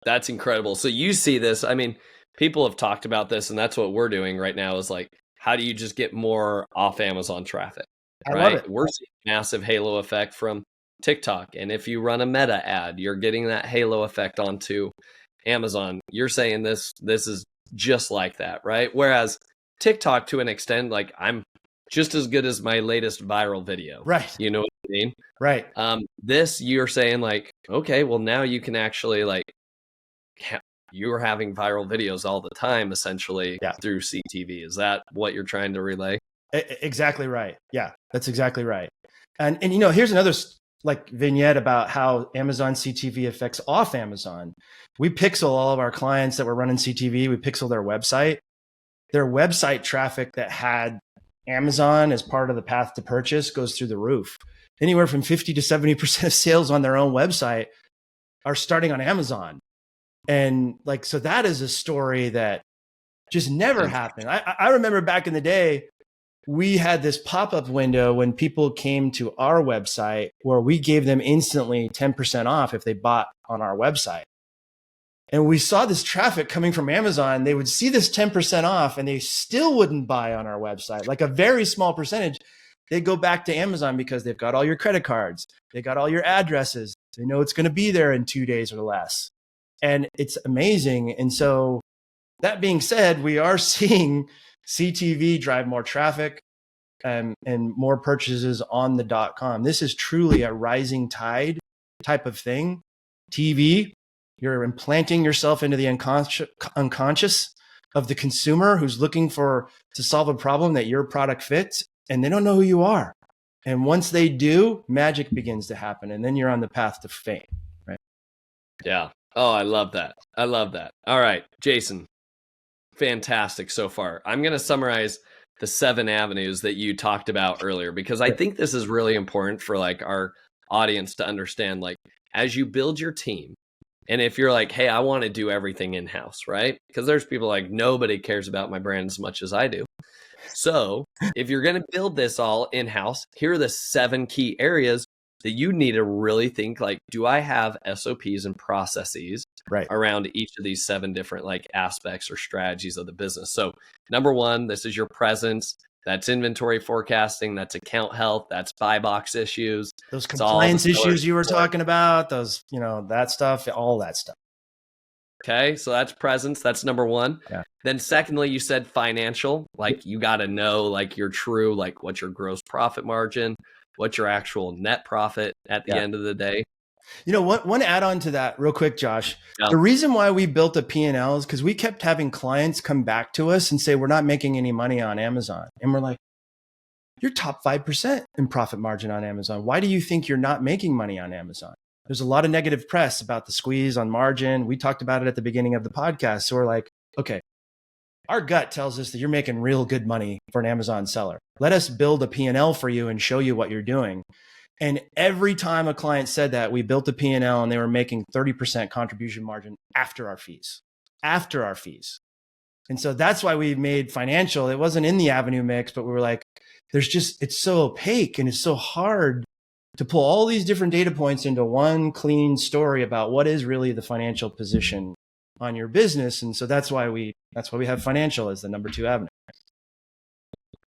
That's incredible. So you see this, I mean, people have talked about this, and that's what we're doing right now is like, how do you just get more off Amazon traffic? I right? love it. We're seeing massive halo effect from TikTok. And if you run a meta ad, you're getting that halo effect onto Amazon. You're saying this is just like that, right? Whereas TikTok, to an extent, like, I'm just as good as my latest viral video. Right. You know what I mean? Right. This, you're saying like, okay, well now you can actually like, you're having viral videos all the time, essentially, through CTV. Is that what you're trying to relay? Exactly right. Yeah, that's exactly right. And here's another vignette about how Amazon CTV affects off Amazon. We pixel all of our clients that were running CTV. We pixel their website. Their website traffic that had Amazon as part of the path to purchase goes through the roof. Anywhere from 50 to 70% of sales on their own website are starting on Amazon. And so that is a story that just never happened. I remember back in the day, we had this pop-up window when people came to our website where we gave them instantly 10% off if they bought on our website. And we saw this traffic coming from Amazon. They would see this 10% off and they still wouldn't buy on our website. Like a very small percentage, they go back to Amazon because they've got all your credit cards. They got all your addresses. They know it's going to be there in 2 days or less. And it's amazing. And so that being said, we are seeing CTV drive more traffic and more purchases on the .com. This is truly a rising tide type of thing. TV, you're implanting yourself into the unconscious of the consumer who's looking to solve a problem that your product fits, and they don't know who you are. And once they do, magic begins to happen, and then you're on the path to fame, right? Yeah. Oh, I love that. I love that. All right, Jason. Fantastic so far. I'm going to summarize the 7 avenues that you talked about earlier, because I think this is really important for like our audience to understand, like, as you build your team, and if you're like, hey, I want to do everything in-house, right? Because there's people like, nobody cares about my brand as much as I do. So if you're going to build this all in-house, here are the 7 key areas that you need to really think, like, do I have SOPs and processes around each of these 7 different like aspects or strategies of the business? So number 1, this is your presence. That's inventory forecasting. That's account health. That's buy box issues. Those compliance issues you were talking about, those, that stuff, all that stuff. Okay. So that's presence. That's number 1. Yeah. Then secondly, you said financial, like you got to know like your true, like what's your gross profit margin, what's your actual net profit at the end of the day. One add-on to that real quick, Josh. Yeah. The reason why we built a P&L is because we kept having clients come back to us and say, we're not making any money on Amazon. And we're like, you're top 5% in profit margin on Amazon. Why do you think you're not making money on Amazon? There's a lot of negative press about the squeeze on margin. We talked about it at the beginning of the podcast. So we're like, okay, our gut tells us that you're making real good money for an Amazon seller. Let us build a P&L for you and show you what you're doing. And every time a client said that, we built a P&L and they were making 30% contribution margin after our fees. And so that's why we made financial. It wasn't in the avenue mix, but we were like, it's so opaque and it's so hard to pull all these different data points into one clean story about what is really the financial position on your business. And so that's why we have financial as the number 2 avenue.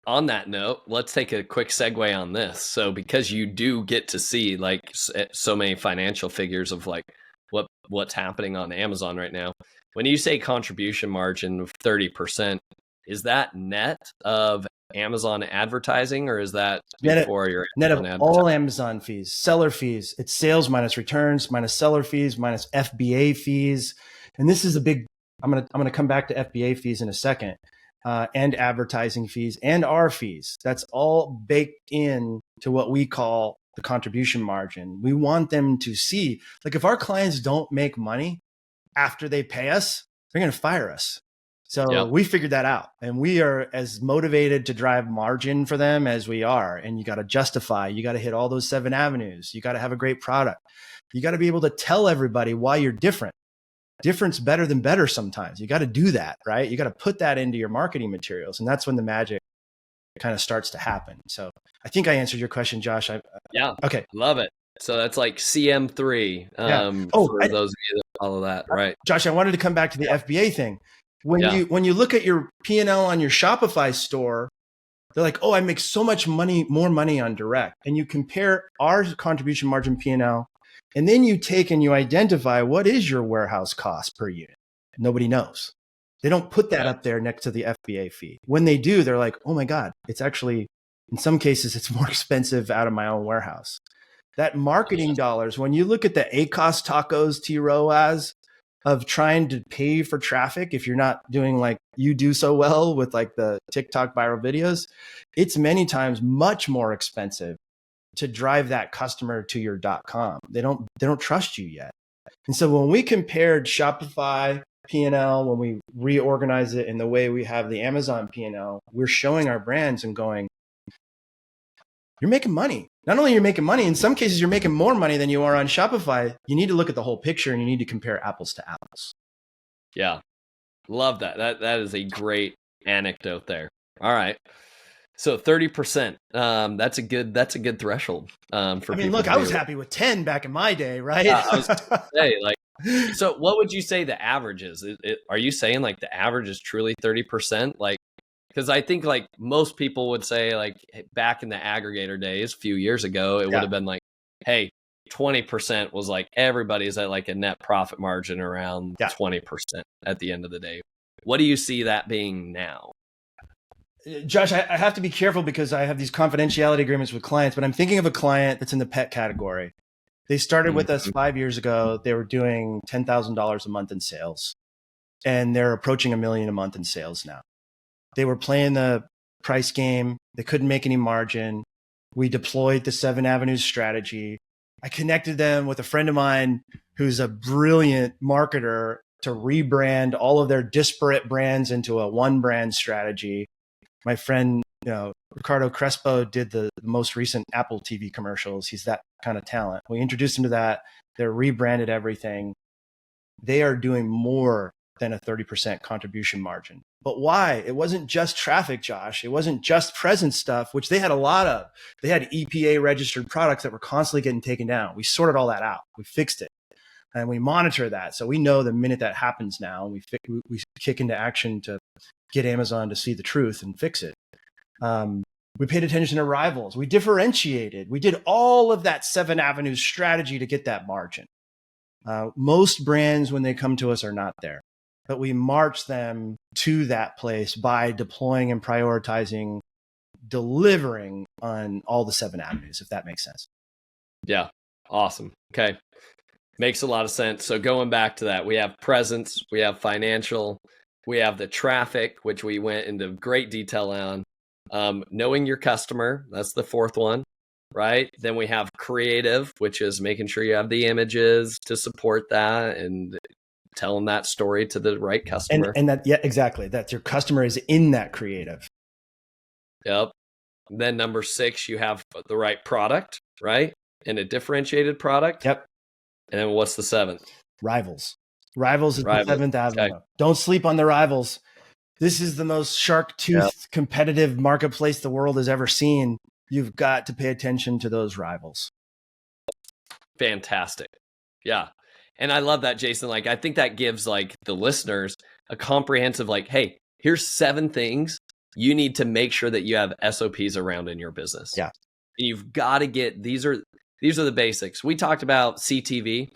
On that note, let's take a quick segue on this. So because you do get to see like so many financial figures of like what's happening on Amazon right now, when you say contribution margin of 30%, is that net of Amazon advertising, or is that before your net of all Amazon fees, seller fees? It's sales minus returns, minus seller fees, minus FBA fees. And this is a big, I'm going to come back to FBA fees in a second, and advertising fees and our fees. That's all baked in to what we call the contribution margin. We want them to see, like, if our clients don't make money after they pay us, they're going to fire us. So we figured that out, and we are as motivated to drive margin for them as we are. And you got to justify, you got to hit all those 7 avenues. You got to have a great product. You got to be able to tell everybody why you're different. Difference better than better sometimes. You got to do that, right? You got to put that into your marketing materials. And that's when the magic kind of starts to happen. So I think I answered your question, Josh. Okay. Love it. So that's like CM3 for those of you that follow that, right? Josh, I wanted to come back to the FBA thing. When you look at your P&L on your Shopify store, they're like, oh, I make so much money, more money on direct. And you compare our contribution margin P&L, and then you take and you identify what is your warehouse cost per unit. Nobody knows. They don't put that up there next to the FBA fee. When they do, they're like, oh my God, it's actually, in some cases, it's more expensive out of my own warehouse. That marketing dollars, when you look at the ACOS tacos TROAS of trying to pay for traffic, if you're not doing like you do so well with like the TikTok viral videos, it's many times much more expensive to drive that customer to your .com. They don't trust you yet. And so when we compared Shopify P&L, when we reorganize it in the way we have the Amazon P&L, we're showing our brands and going, you're making money. Not only you're making money, in some cases, you're making more money than you are on Shopify. You need to look at the whole picture and you need to compare apples to apples. Yeah. Love that. That is a great anecdote there. All right. So 30%, that's a good threshold for people. I mean, look, I was happy with 10 back in my day, right? Yeah, I was gonna say, like, so what would you say the average is? Are you saying like the average is truly 30%? Like, because I think like most people would say like back in the aggregator days, a few years ago, it would have been like, hey, 20% was like everybody's at like a net profit margin around 20% at the end of the day. What do you see that being now? Josh, I have to be careful because I have these confidentiality agreements with clients, but I'm thinking of a client that's in the pet category. They started with us 5 years ago. They were doing $10,000 a month in sales, and they're approaching $1 million a month in sales now. They were playing the price game. They couldn't make any margin. We deployed the 7 avenues strategy. I connected them with a friend of mine who's a brilliant marketer to rebrand all of their disparate brands into a one brand strategy. My friend, Ricardo Crespo did the most recent Apple TV commercials. He's that kind of talent. We introduced him to that. They're rebranded everything. They are doing more than a 30% contribution margin. But why? It wasn't just traffic, Josh. It wasn't just presence stuff, which they had a lot of. They had EPA registered products that were constantly getting taken down. We sorted all that out. We fixed it. And we monitor that. So we know the minute that happens now, we kick into action to get Amazon to see the truth and fix it. We paid attention to rivals. We differentiated. We did all of that 7 avenues strategy to get that margin. Most brands, when they come to us, are not there. But we march them to that place by deploying and prioritizing, delivering on all the 7 avenues, if that makes sense. Yeah. Awesome. Okay. Makes a lot of sense. So going back to that, we have presence, we have financial, we have the traffic, which we went into great detail on. Knowing your customer, that's the 4th one, right? Then we have creative, which is making sure you have the images to support that and telling that story to the right customer. And that, exactly. That your customer is in that creative. Yep. Then number 6, you have the right product, right? And a differentiated product. Yep. And then what's the 7th? Rivals. Rivals is the 7th avenue. Okay. Don't sleep on the rivals. This is the most shark tooth competitive marketplace the world has ever seen. You've got to pay attention to those rivals. Fantastic. Yeah. And I love that, Jason. Like, I think that gives like the listeners a comprehensive, like, hey, here's 7 things you need to make sure that you have SOPs around in your business. Yeah. And you've got to get, these are the basics. We talked about CTV.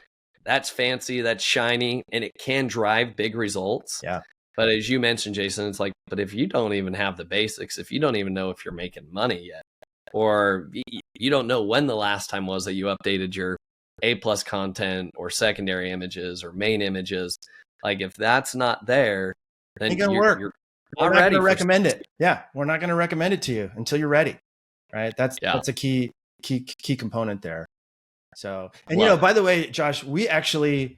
That's fancy, that's shiny, and it can drive big results. Yeah. But as you mentioned, Jason, it's like, but if you don't even have the basics, if you don't even know if you're making money yet, or you don't know when the last time was that you updated your A+ content or secondary images or main images, like if that's not there, then ain't gonna work. You're we're not not ready going to for recommend it. Yeah, we're not going to recommend it to you until you're ready, right? That's a key component there. So, and you know, by the way, Josh, we actually,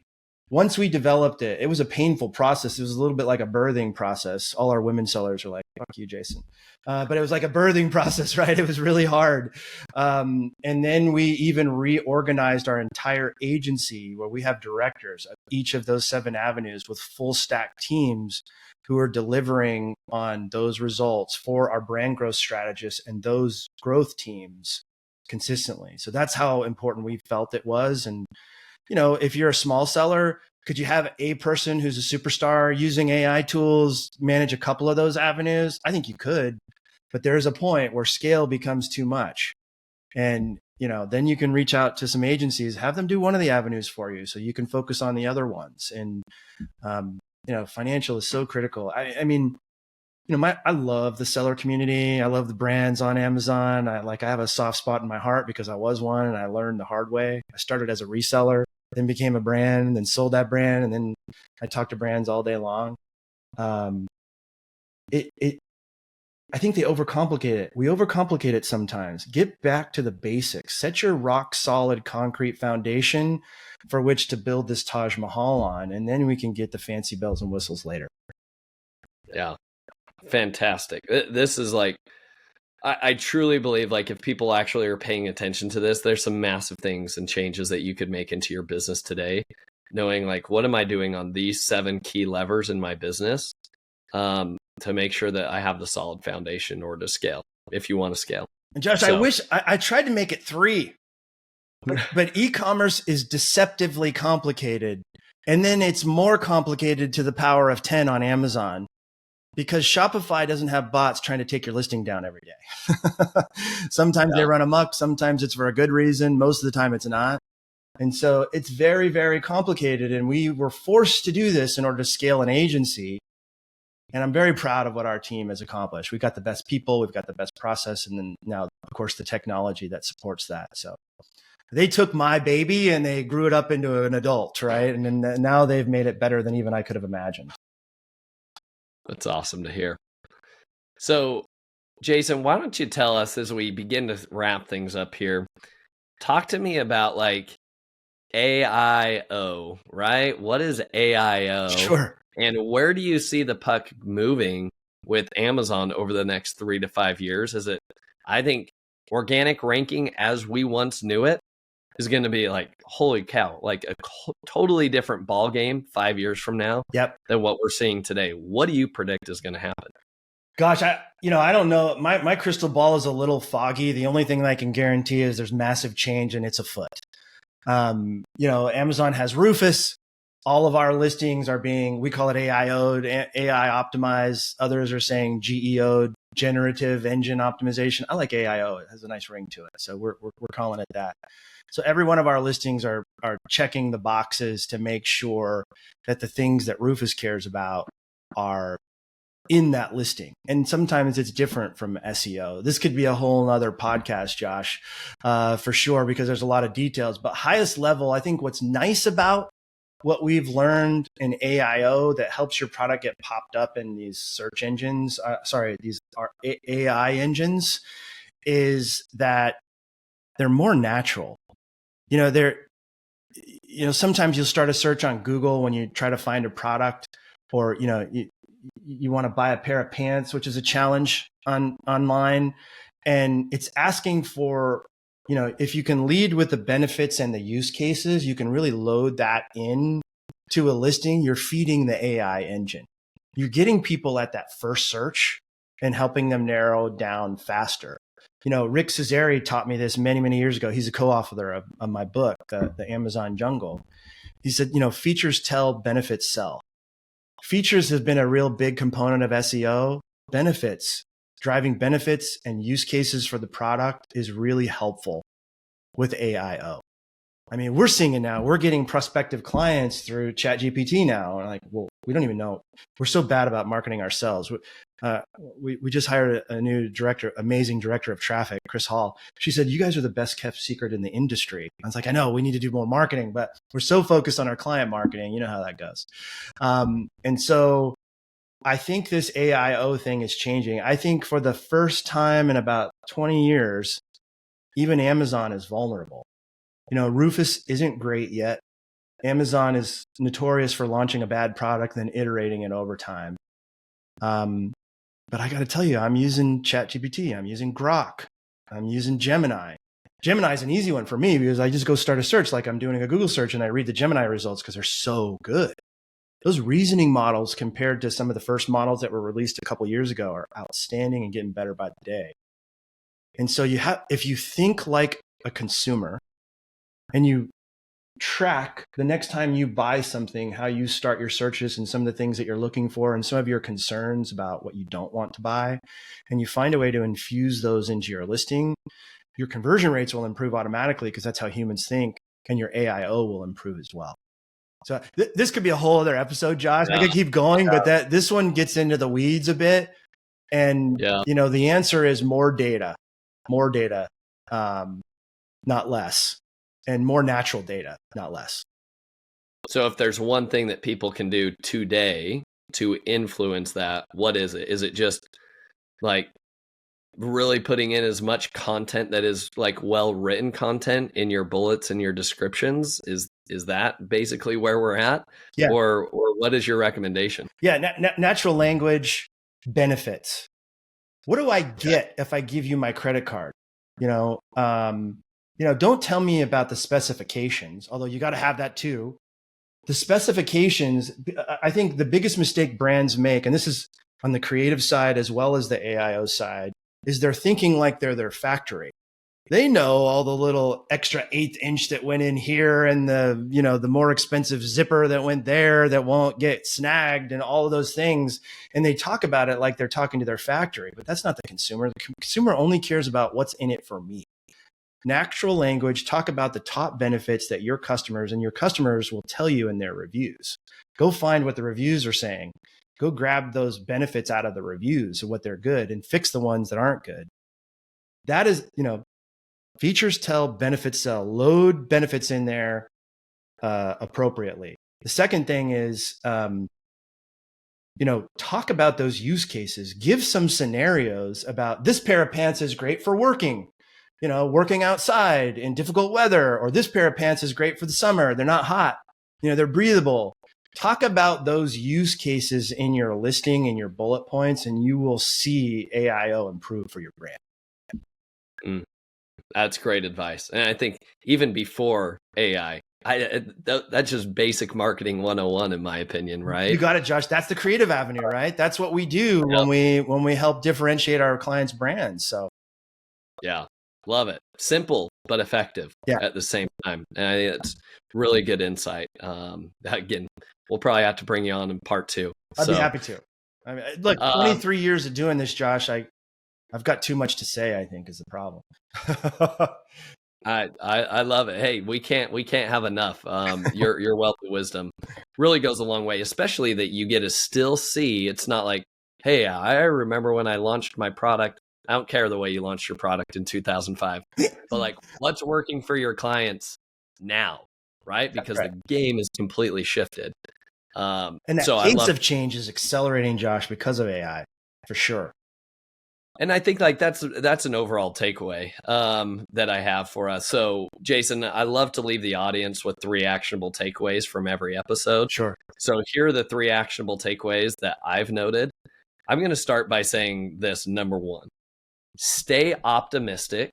once we developed it, it was a painful process. It was a little bit like a birthing process. All our women sellers are like, fuck you, Jason. But it was like a birthing process, right? It was really hard. And then we even reorganized our entire agency where we have directors of each of those 7 avenues with full stack teams who are delivering on those results for our brand growth strategists and those growth teams consistently. So that's how important we felt it was. And, you know, if you're a small seller, could you have a person who's a superstar using AI tools manage a couple of those avenues? I think you could, but there's a point where scale becomes too much. And, you know, then you can reach out to some agencies, have them do one of the avenues for you so you can focus on the other ones. And, you know, financial is so critical. I mean, you know, I love the seller community. I love the brands on Amazon. I have a soft spot in my heart because I was one and I learned the hard way. I started as a reseller, then became a brand, and then sold that brand. And then I talk to brands all day long. I think they overcomplicate it. We overcomplicate it sometimes. Get back to the basics. Set your rock solid concrete foundation for which to build this Taj Mahal on. And then we can get the fancy bells and whistles later. Yeah. Fantastic. This is like, I truly believe like if people actually are paying attention to this, there's some massive things and changes that you could make into your business today, knowing like, what am I doing on these 7 key levers in my business to make sure that I have the solid foundation in order to scale, if you want to scale. And Josh, I wish I tried to make it 3, but e-commerce is deceptively complicated. And then it's more complicated to the power of 10 on Amazon. Because Shopify doesn't have bots trying to take your listing down every day. Sometimes they run amok. Sometimes it's for a good reason. Most of the time it's not. And so it's very, very complicated. And we were forced to do this in order to scale an agency. And I'm very proud of what our team has accomplished. We've got the best people. We've got the best process. And then now, of course, the technology that supports that. So they took my baby and they grew it up into an adult, right? And then now they've made it better than even I could have imagined. That's awesome to hear. So, Jason, why don't you tell us as we begin to wrap things up here, talk to me about like AIO, right? What is AIO? Sure. And where do you see the puck moving with Amazon over the next 3 to 5 years? Is it, I think organic ranking as we once knew it is going to be like, holy cow, like a totally different ball game 5 years from now than what we're seeing today. What do you predict is going to happen? Gosh, I don't know. My crystal ball is a little foggy. The only thing that I can guarantee is there's massive change and it's afoot. Amazon has Rufus. All of our listings are being, we call it AIO'd, AI optimized. Others are saying GEO'd, generative engine optimization. I like AIO. It has a nice ring to it. So we're calling it that. So every one of our listings are checking the boxes to make sure that the things that Rufus cares about are in that listing. And sometimes it's different from SEO. This could be a whole nother podcast, Josh, for sure, because there's a lot of details. But highest level, I think what's nice about what we've learned in AIO that helps your product get popped up in these search engines, these are AI engines, is that they're more natural. Sometimes you'll start a search on Google when you try to find a product, or, you want to buy a pair of pants, which is a challenge online. And it's asking for, if you can lead with the benefits and the use cases, you can really load that in to a listing. You're feeding the AI engine. You're getting people at that first search and helping them narrow down faster. Rick Cesare taught me this many, many years ago. He's a co-author of my book, the Amazon Jungle. He said, features tell, benefits sell. Features have been a real big component of SEO. Benefits, driving benefits and use cases for the product is really helpful with AIO. I mean, we're seeing it now. We're getting prospective clients through ChatGPT now. And well, we don't even know. We're so bad about marketing ourselves. We just hired a new director, amazing director of traffic, Chris Hall. She said, you guys are the best kept secret in the industry. I was like, I know we need to do more marketing, but we're so focused on our client marketing. You know how that goes. And so I think this AIO thing is changing. I think for the first time in about 20 years, even Amazon is vulnerable. Rufus isn't great yet. Amazon is notorious for launching a bad product, then iterating it over time. But I got to tell you, I'm using ChatGPT. I'm using Grok. I'm using Gemini. Gemini is an easy one for me because I just go start a search like I'm doing a Google search and I read the Gemini results because they're so good. Those reasoning models compared to some of the first models that were released a couple of years ago are outstanding and getting better by the day. And so if you think like a consumer and you track the next time you buy something, how you start your searches and some of the things that you're looking for and some of your concerns about what you don't want to buy, and you find a way to infuse those into your listing, your conversion rates will improve automatically because that's how humans think, and your AIO will improve as well. So this could be a whole other episode, Josh. I could keep going, but this one gets into the weeds a bit. And, the answer is more data, not less. And more natural data, not less. So if there's one thing that people can do today to influence that, what is it? Is it just like really putting in as much content that is like well-written content in your bullets and your descriptions? Is that basically where we're at? Yeah. Or what is your recommendation? Yeah, natural language benefits. What do I get if I give you my credit card? Don't tell me about the specifications, although you got to have that too. The specifications, I think the biggest mistake brands make, and this is on the creative side as well as the AIO side, is they're thinking like they're their factory. They know all the little extra 1/8 inch that went in here and the more expensive zipper that went there that won't get snagged and all of those things. And they talk about it like they're talking to their factory, but that's not the consumer. The consumer only cares about what's in it for me. Natural language, talk about the top benefits that your customers will tell you in their reviews. Go find what the reviews are saying. Go grab those benefits out of the reviews of what they're good and fix the ones that aren't good. That is, features tell, benefits sell. Load benefits in there appropriately. The second thing is, talk about those use cases. Give some scenarios about this pair of pants is great for working outside in difficult weather, or this pair of pants is great for the summer. They're not hot. They're breathable. Talk about those use cases in your listing and your bullet points, and you will see AIO improve for your brand. That's great advice. And I think even before AI, that's just basic marketing 101 in my opinion, right? You got it, Josh. That's the creative avenue, right? That's what we do when we help differentiate our clients' brands. So yeah. Love it. Simple, but effective at the same time. And I think it's really good insight. Again, we'll probably have to bring you on in part 2. I'd be happy to. I mean, look, 23 years of doing this, Josh, I've got too much to say, I think, is the problem. I love it. Hey, we can't have enough. Your wealth of wisdom really goes a long way, especially that you get to still see. It's not like, hey, I remember when I launched my product. I don't care the way you launched your product in 2005, but like what's working for your clients now, right? Because the game is completely shifted. And that pace of change is accelerating, Josh, because of AI, for sure. And I think like that's an overall takeaway that I have for us. So, Jason, I love to leave the audience with 3 actionable takeaways from every episode. Sure. So here are the 3 actionable takeaways that I've noted. I'm going to start by saying this. Number 1. Stay optimistic,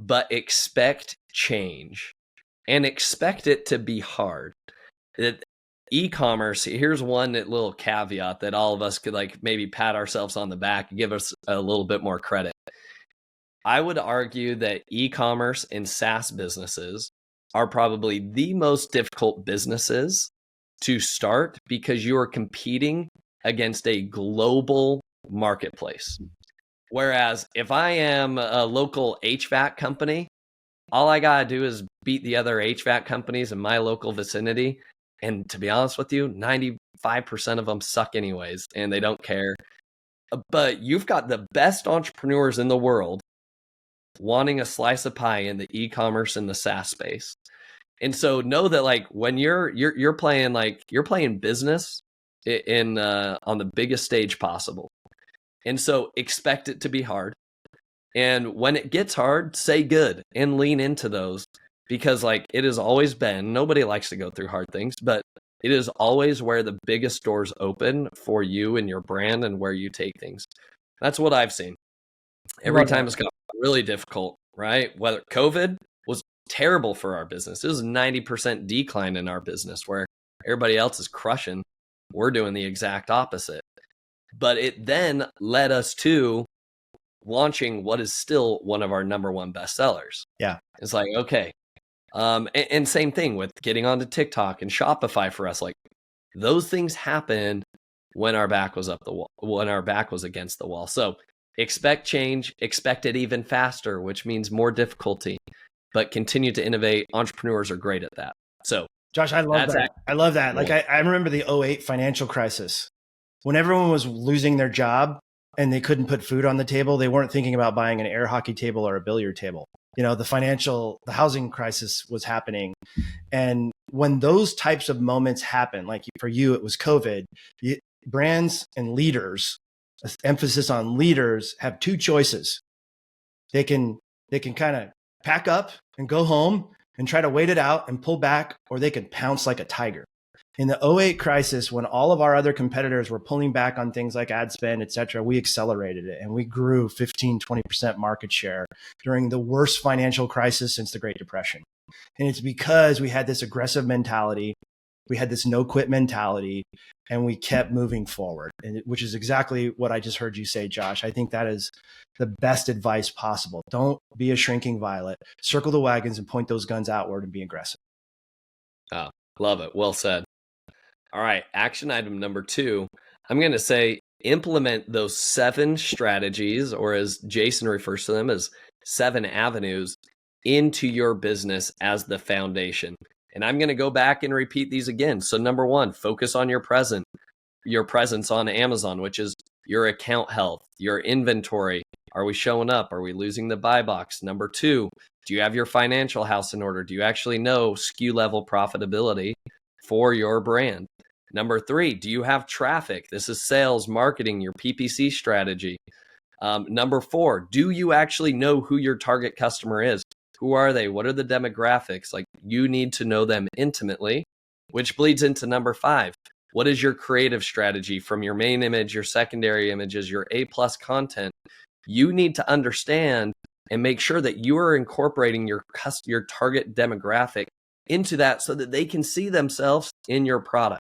but expect change and expect it to be hard. E-commerce, here's one little caveat that all of us could like maybe pat ourselves on the back and give us a little bit more credit. I would argue that e-commerce and SaaS businesses are probably the most difficult businesses to start because you are competing against a global marketplace. Whereas if I am a local HVAC company, all I got to do is beat the other HVAC companies in my local vicinity. And to be honest with you, 95% of them suck anyways, and they don't care. But you've got the best entrepreneurs in the world wanting a slice of pie in the e-commerce and the SaaS space. And so know that like when you're playing business in on the biggest stage possible. And so expect it to be hard. And when it gets hard, say good and lean into those, because like it has always been, nobody likes to go through hard things, but it is always where the biggest doors open for you and your brand and where you take things. That's what I've seen. Every time it's got really difficult, right? Whether COVID was terrible for our business. It was a 90% decline in our business where everybody else is crushing. We're doing the exact opposite. But it then led us to launching what is still one of our number one bestsellers. Yeah. It's like, okay. And same thing with getting onto TikTok and Shopify for us. Like those things happen when our back was up the wall, when our back was against the wall. So expect change, expect it even faster, which means more difficulty, but continue to innovate. Entrepreneurs are great at that. So Josh, I love that. I love that. Like I remember the 2008 financial crisis when everyone was losing their job and they couldn't put food on the table. They weren't thinking about buying an air hockey table or a billiard table. You know, the housing crisis was happening. And when those types of moments happen, like for you, it was COVID, brands and leaders, emphasis on leaders, have two choices. They can kind of pack up and go home and try to wait it out and pull back, or they can pounce like a tiger. In the 2008 crisis, when all of our other competitors were pulling back on things like ad spend, et cetera, we accelerated it and we grew 15, 20% market share during the worst financial crisis since the Great Depression. And it's because we had this aggressive mentality, we had this no quit mentality, and we kept moving forward, which is exactly what I just heard you say, Josh. I think that is the best advice possible. Don't be a shrinking violet. Circle the wagons and point those guns outward and be aggressive. Oh, love it. Well said. All right. Action item number 2. I'm going to say implement those 7 strategies, or as Jason refers to them as 7 avenues, into your business as the foundation. And I'm going to go back and repeat these again. So number 1, focus on your presence on Amazon, which is your account health, your inventory. Are we showing up? Are we losing the buy box? Number 2, do you have your financial house in order? Do you actually know SKU level profitability for your brand? Number 3, do you have traffic? This is sales, marketing, your PPC strategy. Number 4, do you actually know who your target customer is? Who are they? What are the demographics? Like you need to know them intimately, which bleeds into number 5. What is your creative strategy from your main image, your secondary images, your A+ content? You need to understand and make sure that you are incorporating your target demographic into that so that they can see themselves in your product.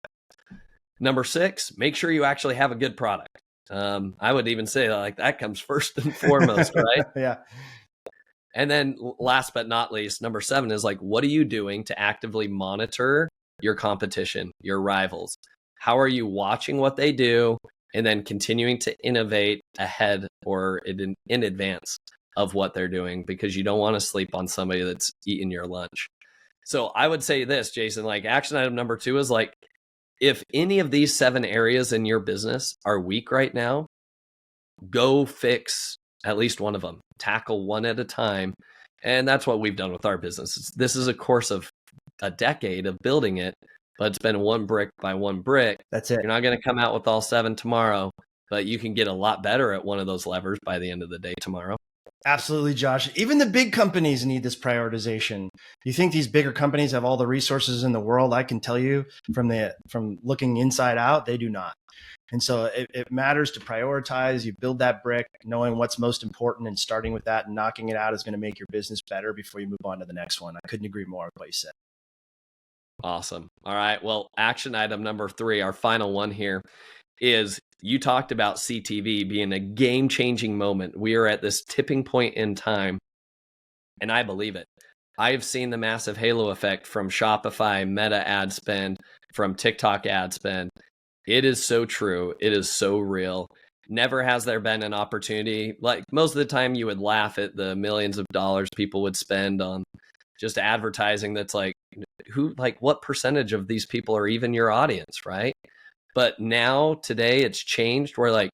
Number 6, make sure you actually have a good product. I would even say like that comes first and foremost, right? Yeah. And then last but not least, number 7 is like, what are you doing to actively monitor your competition, your rivals? How are you watching what they do and then continuing to innovate ahead or in advance of what they're doing, because you don't want to sleep on somebody that's eating your lunch. So I would say this, Jason, like action item number 2 is like, if any of these 7 areas in your business are weak right now, go fix at least one of them, tackle one at a time. And that's what we've done with our business. This is a course of a decade of building it, but it's been one brick by one brick. That's it. You're not going to come out with all 7 tomorrow, but you can get a lot better at one of those levers by the end of the day tomorrow. Absolutely, Josh. Even the big companies need this prioritization. You think these bigger companies have all the resources in the world? I can tell you from looking inside out, they do not. And so it matters to prioritize. You build that brick, knowing what's most important and starting with that and knocking it out is going to make your business better before you move on to the next one. I couldn't agree more with what you said. Awesome. All right. Well, action item number 3, our final one here, is You talked about CTV being a game-changing moment. We are at this tipping point in time, and I believe it. I've seen the massive halo effect from Shopify, Meta ad spend, from TikTok ad spend. It is so true. It is so real. Never has there been an opportunity. Like most of the time you would laugh at the millions of dollars people would spend on just advertising that's like, what percentage of these people are even your audience, right? But now today it's changed where like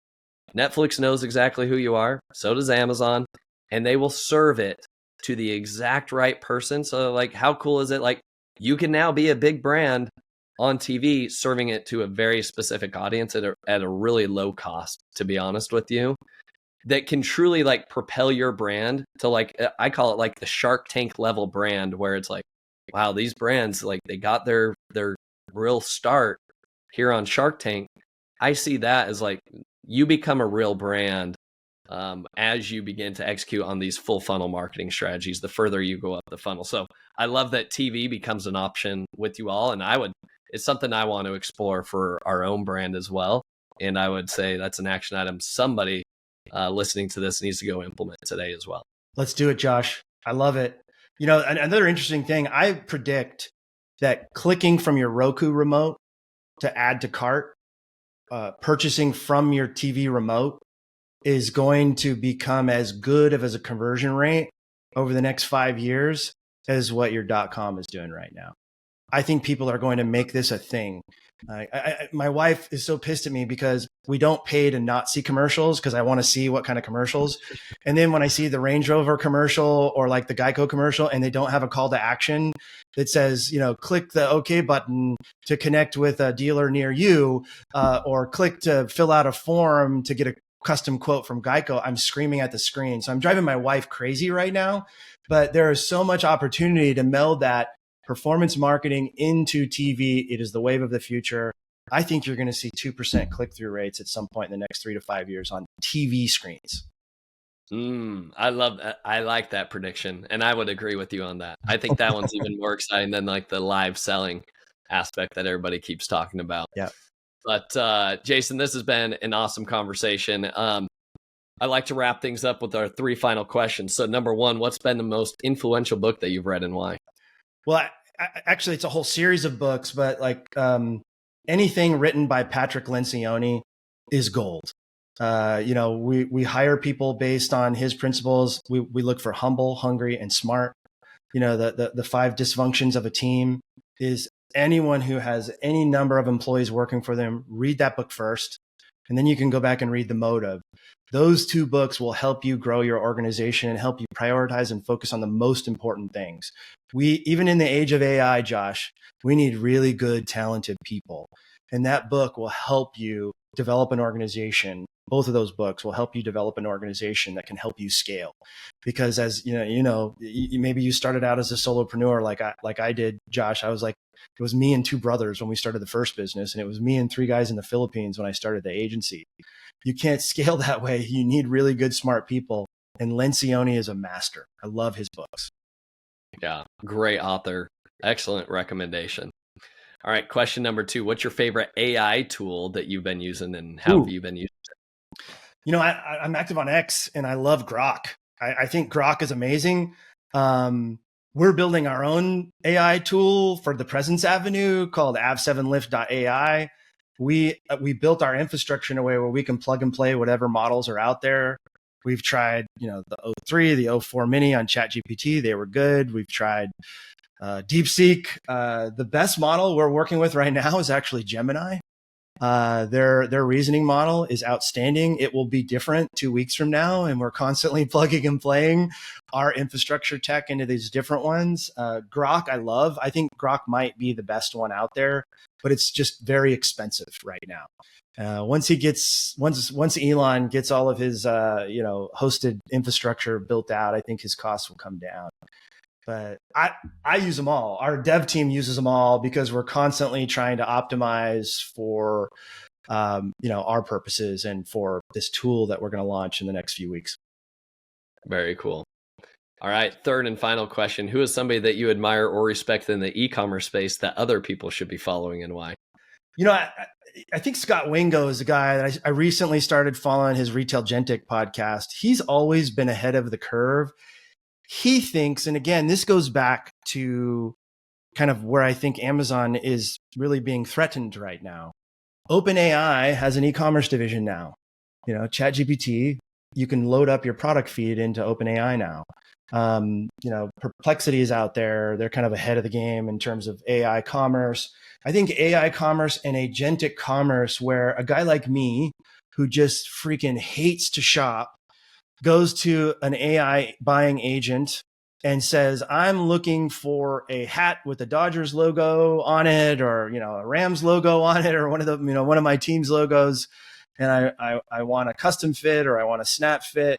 Netflix knows exactly who you are. So does Amazon, and they will serve it to the exact right person. So like, how cool is it? Like you can now be a big brand on TV, serving it to a very specific audience at a really low cost, to be honest with you, that can truly like propel your brand to like, I call it like the Shark Tank level brand, where it's like, wow, these brands, like they got their real start here on Shark Tank. I see that as like, you become a real brand as you begin to execute on these full funnel marketing strategies, the further you go up the funnel. So I love that TV becomes an option with you all. And it's something I want to explore for our own brand as well. And I would say that's an action item somebody listening to this needs to go implement today as well. Let's do it, Josh. I love it. You know, another interesting thing, I predict that clicking from your Roku remote to add to cart, purchasing from your TV remote is going to become as good of as a conversion rate over the next 5 years as what your .com is doing right now. I think people are going to make this a thing. My wife is so pissed at me because we don't pay to not see commercials because I want to see what kind of commercials. And then when I see the Range Rover commercial or like the Geico commercial and they don't have a call to action that says, you know, click the OK button to connect with a dealer near you or click to fill out a form to get a custom quote from Geico, I'm screaming at the screen. So I'm driving my wife crazy right now, but there is so much opportunity to meld that performance marketing into TV. It is the wave of the future. I think you're going to see 2% click-through rates at some point in the next 3 to 5 years on TV screens. I love that. I like that prediction. And I would agree with you on that. I think that one's even more exciting than like the live selling aspect that everybody keeps talking about. Yeah. But Jason, this has been an awesome conversation. I like to wrap things up with our 3 final questions. So number 1, what's been the most influential book that you've read and why? Well, actually, it's a whole series of books, but like anything written by Patrick Lencioni is gold. You know, we hire people based on his principles. We look for humble, hungry, and smart. You know, the 5 dysfunctions of a team is anyone who has any number of employees working for them, read that book first, and then you can go back and read The Motive. Those 2 books will help you grow your organization and help you prioritize and focus on the most important things. Even in the age of AI, Josh, we need really good, talented people. And that book will help you develop an organization. Both of those books will help you develop an organization that can help you scale. Because as maybe you started out as a solopreneur like I did, Josh. I was like, it was me and 2 brothers when we started the first business, and it was me and 3 guys in the Philippines when I started the agency. You can't scale that way. You need really good, smart people. And Lencioni is a master. I love his books. Yeah, great author. Excellent recommendation. All right, question number 2. What's your favorite AI tool that you've been using and how have you been using it? You know, I'm active on X and I love Grok. I think Grok is amazing. We're building our own AI tool for the Presence Avenue called av7lift.ai. We built our infrastructure in a way where we can plug and play whatever models are out there. We've tried, the O3, the O4 Mini on ChatGPT. They were good. We've tried DeepSeek. The best model we're working with right now is actually Gemini. Their reasoning model is outstanding. It will be different 2 weeks from now, and we're constantly plugging and playing our infrastructure tech into these different ones. Grok, I love. I think Grok might be the best one out there, but it's just very expensive right now. Once Elon gets all of his hosted infrastructure built out, I think his costs will come down. But I use them all. Our dev team uses them all because we're constantly trying to optimize for our purposes and for this tool that we're going to launch in the next few weeks. Very cool. All right, 3rd and final question. Who is somebody that you admire or respect in the e-commerce space that other people should be following and why? I think Scott Wingo is a guy that I recently started following his Retargeting podcast. He's always been ahead of the curve. He thinks, and again, this goes back to kind of where I think Amazon is really being threatened right now. OpenAI has an e-commerce division now. ChatGPT, you can load up your product feed into OpenAI now. Perplexity is out there. They're kind of ahead of the game in terms of AI commerce. I think AI commerce and agentic commerce, where a guy like me who just freaking hates to shop goes to an AI buying agent and says, I'm looking for a hat with the Dodgers logo on it, or, a Rams logo on it, or one of my team's logos. And I want a custom fit, or I want a snap fit.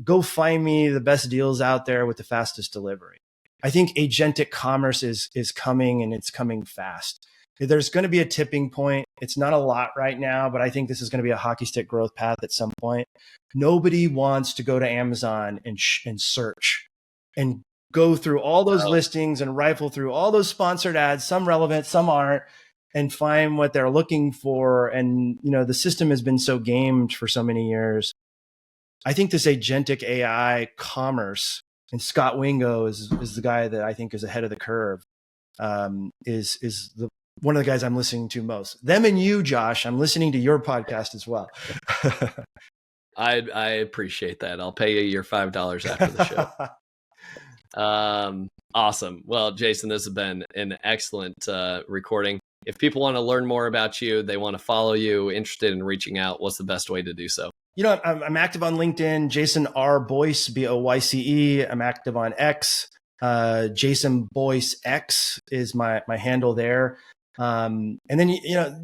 Go find me the best deals out there with the fastest delivery. I think agentic commerce is coming, and it's coming fast. There's going to be a tipping point. It's not a lot right now, but I think this is going to be a hockey stick growth path at some point. Nobody wants to go to Amazon and search and go through all those listings and rifle through all those sponsored ads, some relevant, some aren't, and find what they're looking for. And, the system has been so gamed for so many years. I think this agentic AI commerce, and Scott Wingo is the guy that I think is ahead of the curve, is one of the guys I'm listening to most. Them and you, Josh, I'm listening to your podcast as well. I appreciate that. I'll pay you your $5 after the show. Awesome. Well, Jason, this has been an excellent recording. If people want to learn more about you, they want to follow you, interested in reaching out, what's the best way to do so? I'm active on LinkedIn, Jason R. Boyce, Boyce. I'm active on X. Jason Boyce X is my handle there. And then,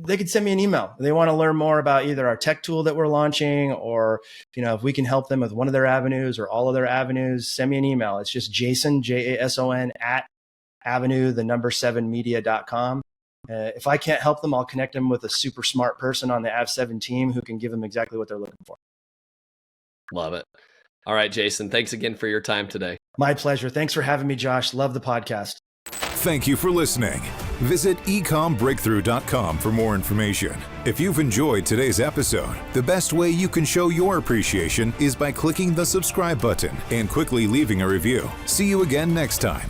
they could send me an email. They want to learn more about either our tech tool that we're launching, or, if we can help them with one of their avenues or all of their avenues, send me an email. It's just Jason, Jason, at avenue7media.com. If I can't help them, I'll connect them with a super smart person on the Av7 team who can give them exactly what they're looking for. Love it. All right, Jason, thanks again for your time today. My pleasure. Thanks for having me, Josh. Love the podcast. Thank you for listening. Visit ecommbreakthrough.com for more information. If you've enjoyed today's episode, the best way you can show your appreciation is by clicking the subscribe button and quickly leaving a review. See you again next time.